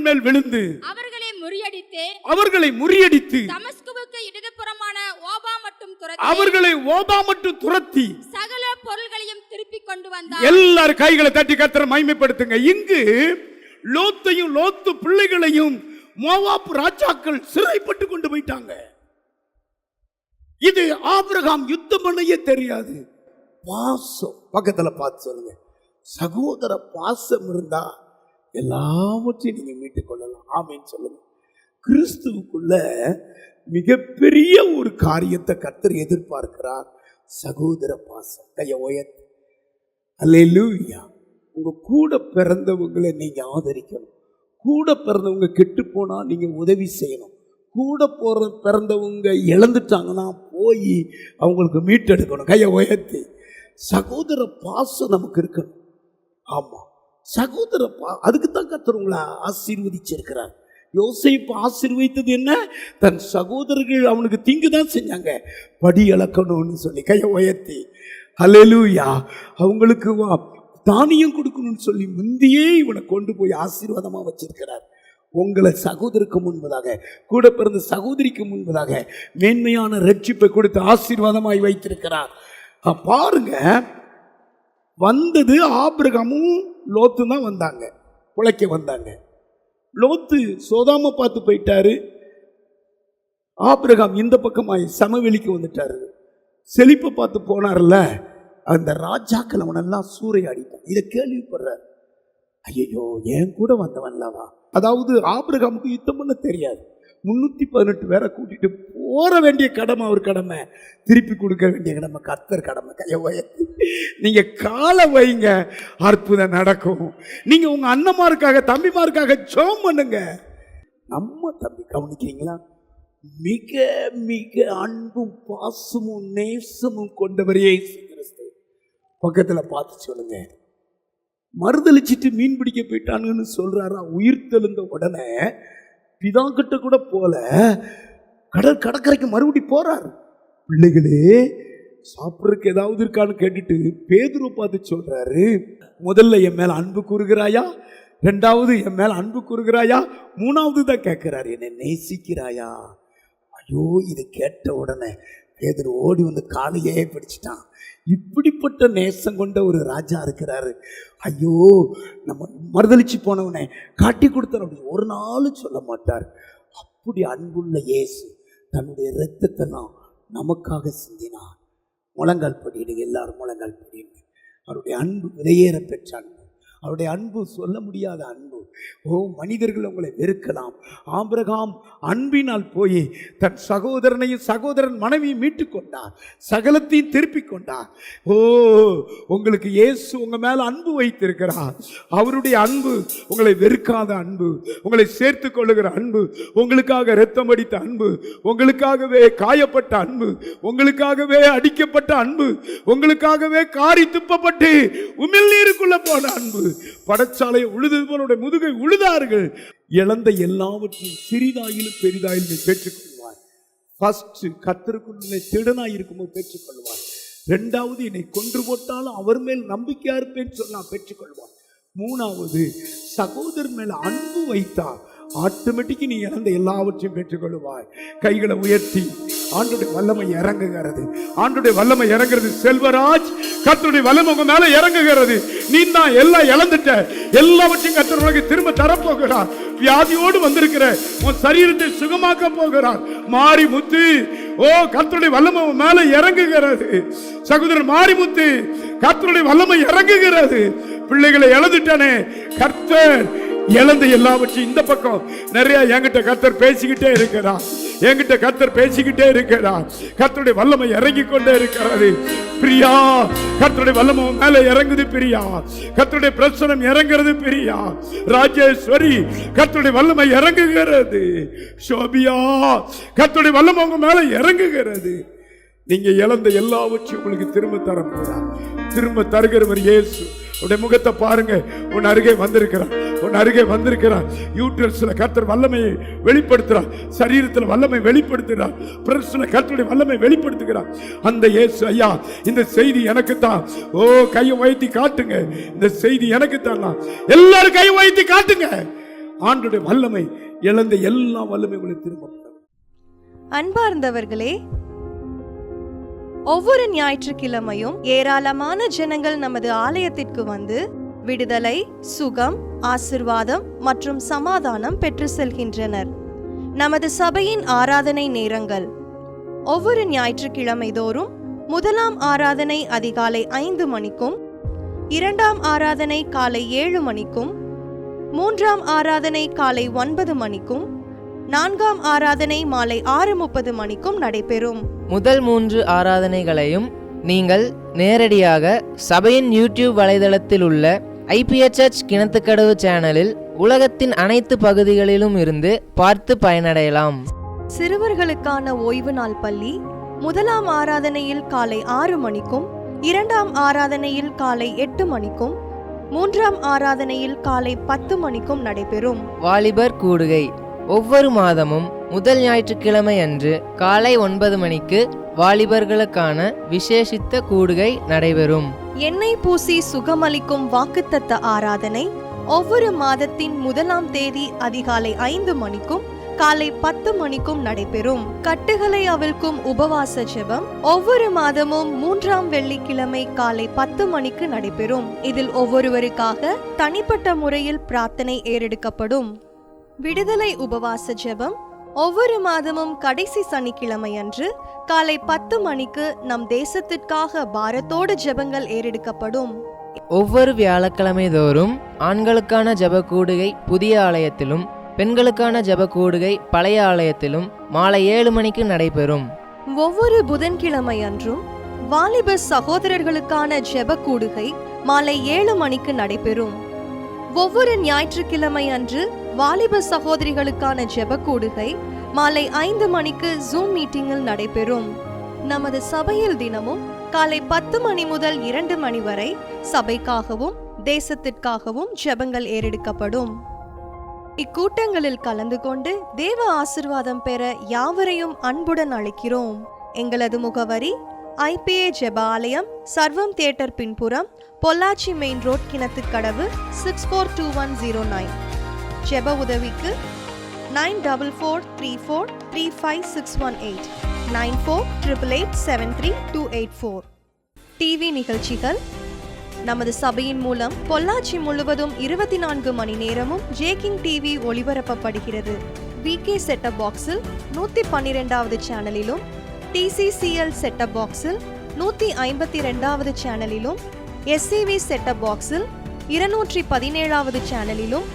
மேல் விழுந்து அவர்களை முறியடித்து தமஸ்குவுக்கு இடதுபுறமான அவர்களை ஓபா மட்டும் துரத்தி சகல பொருள்களையும் திருப்பி கொண்டு வந்தார். எல்லாரும் கைகளை தட்டி கர்த்தரை மகிமைப்படுத்துங்க. இங்கு லோத்தையும் லோத்து பிள்ளைகளையும் மோவாப் ராஜாக்கள் சிறைப்பட்டு கொண்டு போயிட்டாங்க. இது ஆபிரகாம் யுத்தம் பண்ணவே தெரியாது. பாசம். பக்கத்துல பார்த்து சொல்லுங்க, சகோதர பாசம் இருந்தா எல்லாவற்றையும் நீங்க மீட்டுக் கொள்ளலாம். ஆமீன் சொல்லுங்க. கிறிஸ்துவுக்குள்ள மிகப்பெரிய ஒரு காரியத்தை கர்த்தர் எதிர்பார்க்கிறார், சகோதர பாசம். கையை உயர்த்தி. அல்லேலூயா. உங்க கூட பிறந்தவங்களை நீங்க ஆதரிக்கணும். கூட பிறந்தவங்க கெட்டு போனா நீங்க உதவி செய்யணும். கூட பிறந்தவங்க இழந்துட்டாங்கன்னா போய் அவங்களுக்கு மீட்டெடுக்கணும். கையை உயர்த்தி சகோதர பாசம் நமக்கு இருக்கணும். ஆமா, சகோதர அதுக்கு தான் கர்த்தர் உங்களை ஆசீர்வதிச்சிருக்கிறார். யோசேப்பு ஆசீர்வதித்தது என்ன? தன் சகோதரர்கள் அவனுக்கு தீங்கு தான் செஞ்சாங்க, படி இழக்கணும்னு சொல்லி கையை உயர்த்தி ஹல்லேலூயா. அவங்களுக்கு தானியம் கொடுக்கணும்னு சொல்லி முந்தியே இவனை கொண்டு போய் ஆசீர்வாதமா வச்சிருக்கிறார். உங்களை சகோதரிக்கு முன்பதாக, கூட பிறந்த சகோதரிக்கு முன்பதாக மேன்மையான ரட்சிப்பை கொடுத்து ஆசீர்வாதமாய் வைத்திருக்கிறார். பாருங்க, வந்தது ஆபிரகாமும் லோத்து தான் வந்தாங்க, உழைக்க வந்தாங்க. லோத்து சோதாம பார்த்து போயிட்டாரு. ஆபிரகாம் இந்த பக்கமாய் சமவெளிக்கு வந்துட்டாரு. செழிப்பை பார்த்து போனார்ல, அந்த ராஜாக்கள் அவனெல்லாம் சூறையாடிட்டான். இதை கேள்விப்படுறார். ஐயோ, என் கூட வந்தவன்லவா. அதாவது ஆபிரகாமுக்கு யுத்தம் பண்ண தெரியாது. 318 பேரை கூட்டிட்டு போற வேண்டிய கடமை அவர் கடமை, திருப்பி கொடுக்க வேண்டிய கடமை கர்த்தர் கடமை. கையை உயர்த்தி நீங்க காலை வைங்க, அற்புதம் நடக்கும். நீங்க உங்க அண்ணமாருக்காக தம்பிமாருக்காக ஜெபம் பண்ணுங்க. நம்ம தம்பி கவனிக்கிறீங்களா? மிக மிக அன்பும் பாசமும் நேசமும் கொண்டவரே கிறிஸ்து. பக்கத்துல பார்த்து சொல்லுங்க. மறுதளிச்சிட்டு மீன் பிடிக்க போயிட்டானுன்னு சொல்றாரா? உயிர் தெழுந்த உடனே பிதாங்கிட்ட கூட போல கடற்கரைக்கு மறுபடி போறாரு. பிள்ளைகளே, சாப்பிட்றதுக்கு ஏதாவது இருக்கான்னு கேட்டுட்டு பேதுருவை பார்த்து சொல்றாரு, முதல்ல என் மேல அன்பு கூறுகிறாயா, ரெண்டாவது என் மேல அன்பு கூறுகிறாயா, மூணாவது தான் கேட்கிறாரு, என்னை நேசிக்கிறாயா? ஐயோ, இது கேட்ட உடனே பேதுரு ஓடி வந்து காலையே பிடிச்சிட்டான். இப்படிப்பட்ட நேசம் கொண்ட ஒரு ராஜா இருக்கிறாரு. ஐயோ, நம்ம மறுதளிச்சு போனவனை காட்டி கொடுத்தார் அப்படின்னு ஒரு நாள் சொல்ல மாட்டார். அப்படி அன்புள்ள இயேசு தன்னுடைய இரத்தத்தெல்லாம் நமக்காக சிந்தினார். முழங்கால் படியிடுங்க, எல்லாரும் முழங்கால் படியிடுங்க. அவருடைய அன்பு விலையேற பெற்ற அன்பு, அவருடைய அன்பு சொல்ல முடியாத அன்பு. ஓ, மனிதர்கள் உங்களை வெறுக்கலாம். ஆபிரகாம் அன்பினால் போய் தன் சகோதரனையும் சகோதரன் மனைவியும் மீட்டு கொண்டார், சகலத்தையும் திருப்பி கொண்டார். ஓ, உங்களுக்கு இயேசு உங்க மேல அன்பு வைத்திருக்கிறார். அவருடைய அன்பு உங்களை வெறுக்காத அன்பு, உங்களை சேர்த்து கொள்ளுகிற அன்பு, உங்களுக்காக இரத்தம் அடித்த அன்பு, உங்களுக்காகவே காயப்பட்ட அன்பு, உங்களுக்காகவே அடிக்கப்பட்ட அன்பு, உங்களுக்காகவே காரி துப்பப்பட்டு உமிழ்நீருக்குள்ள போன அன்பு. படச்சாலையை உழுது போல முதுகை உழுதார்கள். இழந்த எல்லாவற்றையும் சிறிதாயிலும் பெரிதாயிலும் பெற்றுக்கொள்வார். ஃபர்ஸ்ட், கர்த்தருக்குள்ளே திருடனாயிருக்கும்போது பெற்றுக்கொள்வார். ரெண்டாவது, என்னை கொன்று போட்டாலும் அவர் மேல் நம்பிக்கையா இருப்பேன்னு சொன்னா பெற்றுக்கொள்வார். மூணாவது, சகோதரர் மேல அன்பு வைத்தார், ஆட்டோமேட்டிக்கு நீ இழந்த எல்லாவற்றையும் பெற்றுக்கொள்வாய். கைகளை உயர்த்தி ஆண்டுடைய வல்லமை இறங்குகிறது. ஆண்டுடைய வல்லமை இறங்குறது. செல்வராஜ், கர்த்தருடைய வல்லமை உங்க மேல இறங்குகிறது. நீ தான் எல்லாம் இழந்துட்ட, எல்லாவற்றையும் கர்த்தர் உனக்கு திரும்ப தரப்போகிறார். வியாதியோடு வந்திருக்கிற உன் சரீரத்தை சுகமாக்க போகிறார். மாறி முத்து, ஓ, கர்த்தருடைய வல்லமை உன் மேல இறங்குகிறது. சகோதரர் மாரிமுத்து, கர்த்தருடைய வல்லமை இறங்குகிறது. பிள்ளைகளை இழந்துட்டானே, கர்த்தர் இழந்த எல்லாவற்றையும் இந்த பக்கம் நிறைய என்கிட்ட கர்த்தர் பேசிக்கிட்டே இருக்கிறார். என்கிட்ட கர்த்தர் பேசிக்கிட்டே இருக்கிறார். கர்த்தருடைய வல்லமை இறங்கி கொண்டே இருக்கிறது. பிரியா, கர்த்தருடைய வல்லமை மேல இறங்குது. பிரியா, கர்த்தருடைய பிரசனம் இறங்குறது. பிரியா, ராஜேஸ்வரி, கர்த்தருடைய வல்லமை இறங்குகிறது. சோபியா, கர்த்தருடைய வல்லமை உங்க மேல இறங்குகிறது. நீங்க இழந்த எல்லாவற்றையும் உங்களுக்கு திரும்ப தர போறார். திரும்ப தருகிறவர் இயேசு. உடைய முகத்தை பாருங்க. உன் அருகே வந்திருக்கிறார், உன் அருகே வந்திருக்கிறார். யூட்ரஸ்ல கர்த்தர் வல்லமையை வெளிப்படுத்துறார், சரீரத்தில் வல்லமை வெளிப்படுத்துகிறார், பிரஸ்ல கர்த்தருடைய வல்லமை வெளிப்படுத்துகிறார். அந்த இயேசு ஐயா, இந்த செய்தி எனக்கு தான். ஓ, கையை உயர்த்தி காட்டுங்க, இந்த செய்தி எனக்கு தான். எல்லாரும் கையை உயர்த்தி காட்டுங்க. ஆண்டுடைய வல்லமை, இழந்த எல்லா வல்லமை உங்களை திரும்ப. அன்பார்ந்தவர்களே, ஒவ்வொரு ஞாயிற்றுக்கிழமையும் ஏராளமான ஜனங்கள் நமது ஆலயத்திற்கு வந்து விடுதலை, சுகம், ஆசிர்வாதம் மற்றும் சமாதானம் பெற்று செல்கின்றனர். நமது சபையின் ஆராதனை நேரங்கள்: ஒவ்வொரு ஞாயிற்றுக்கிழமை தோறும் முதலாம் ஆராதனை அதிகாலை 5 மணிக்கும், இரண்டாம் ஆராதனை காலை 7 மணிக்கும், மூன்றாம் ஆராதனை காலை 9 மணிக்கும், நான்காம் ஆராதனை மாலை 6:30 மணிக்கும் நடைபெறும். முதல் 3 ஆராதனைகளையும் நீங்கள் நேரடியாக சபையின் யூடியூப் வலைதளத்தில் உள்ள ஐபிஎச் சர்ச் கிணத்துக்கடவு சேனலில் உலகத்தின் அனைத்து பகுதிகளிலும் இருந்து பார்த்து பயனடையலாம். சிறுவர்களுக்கான ஓய்வு நாள் பள்ளி முதலாம் ஆராதனையில் காலை 6 மணிக்கும், இரண்டாம் ஆராதனையில் காலை 8 மணிக்கும், மூன்றாம் ஆராதனையில் காலை 10 மணிக்கும் நடைபெறும். வாலிபர் கூடுகை ஒவ்வொரு மாதமும் முதல் ஞாயிற்றுக்கிழமை அன்று காலை 9 மணிக்கு வாலிபர்களுக்கான விசேஷித்த கூடுகை நடைபெறும். எண்ணெய் பூசி சுகமளிக்கும் வாக்குத்தத்த ஆராதனை ஒவ்வொரு மாதத்தின் 1ஆம் தேதி அதிகாலை 5 மணிக்கும் காலை 10 மணிக்கும் நடைபெறும். கட்டுகளை அவிழ்க்கும் உபவாச ஜெபம் ஒவ்வொரு மாதமும் 3ஆம் வெள்ளிக்கிழமை காலை 10 மணிக்கு நடைபெறும். இதில் ஒவ்வொருவருக்காக தனிப்பட்ட முறையில் பிரார்த்தனை ஏறெடுக்கப்படும். விடுதலை உபவாச ஜெபம் ஒவ்வொரு மாதமும் கடைசி சனிக்கிழமை அன்று காலை 10 மணிக்கு நம் தேசத்திற்காக பாரத்தோடு ஜெபங்கள் ஏறெடுக்கப்படும். ஒவ்வொரு வியாழக்கிழமை தோறும் ஆண்களுக்கான ஜெப கூடுகை புதிய ஆலயத்திலும், பெண்களுக்கான ஜெப கூடுகை பழைய ஆலயத்திலும் மாலை 7 மணிக்கு நடைபெறும். ஒவ்வொரு புதன்கிழமை அன்றும் வாலிப சகோதரர்களுக்கான ஜெப கூடுகை மாலை 7 மணிக்கு நடைபெறும். ஒவ்வொரு ஞாயிற்றுக்கிழமை அன்று வாலிப சகோதரிகளுக்கான ஜெப கூடுகை மாலை 5 மணிக்கு ஜூம் மீட்டிங்கில் நடைபெறும். நமது சபையில் தினமும் காலை 10 மணி முதல் 2 மணி வரை சபைக்காகவும் தேசத்திற்காகவும் ஜெபங்கள் ஏறெடுக்கப்படும். இக்கூட்டங்களில் கலந்து கொண்டு தேவ ஆசீர்வாதம் பெற யாவரையும் அன்புடன் அழைக்கிறோம். எங்களது முகவரி ஐபிஏ ஜெப ஆலயம், சர்வம் தியேட்டர் பின்புறம், பொள்ளாச்சி மெயின் ரோட், கிணத்துக்கடவு 642109. ஜெப உதவிக்கு 9443435618 9488873284. டிவி நிகழ்ச்சிகள் நமது சபையின் மூலம் பொள்ளாச்சி முழுவதும் 24 மணி நேரமும் ஜேகிங் டிவி ஒளிபரப்பப்படுகிறது. விகே செட்டப் பாக்ஸில் 112வது சேனலிலும், டிசிசிஎல் செட்டப் பாக்ஸில் 152வது சேனலிலும், எஸ்சிவி செட்டப் பாக்ஸில் 217வது சேனலிலும்,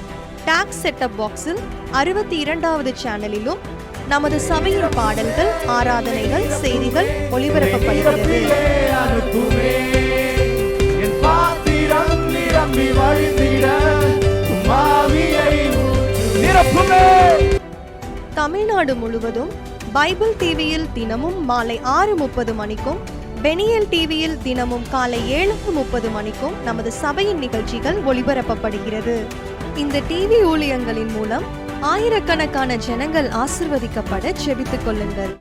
டாக்ஸ் செட்டப் பாக்ஸில் 62வது சேனலிலும் நமது சபையின் பாடல்கள், ஆராதனைகள், செய்திகள் ஒளிபரப்பப்படுகிறது. தமிழ்நாடு முழுவதும் பைபிள் டிவியில் தினமும் மாலை 6:30 மணிக்கும், பெனியல் டிவியில் தினமும் காலை 7:30 மணிக்கும் நமது சபையின் நிகழ்ச்சிகள் ஒளிபரப்பப்படுகிறது. இந்த டிவி ஊழியங்களின் மூலம் ஆயிரக்கணக்கான ஜனங்கள் ஆசிர்வதிக்கப்பட ஜெபித்துக் கொள்ளுங்கள்.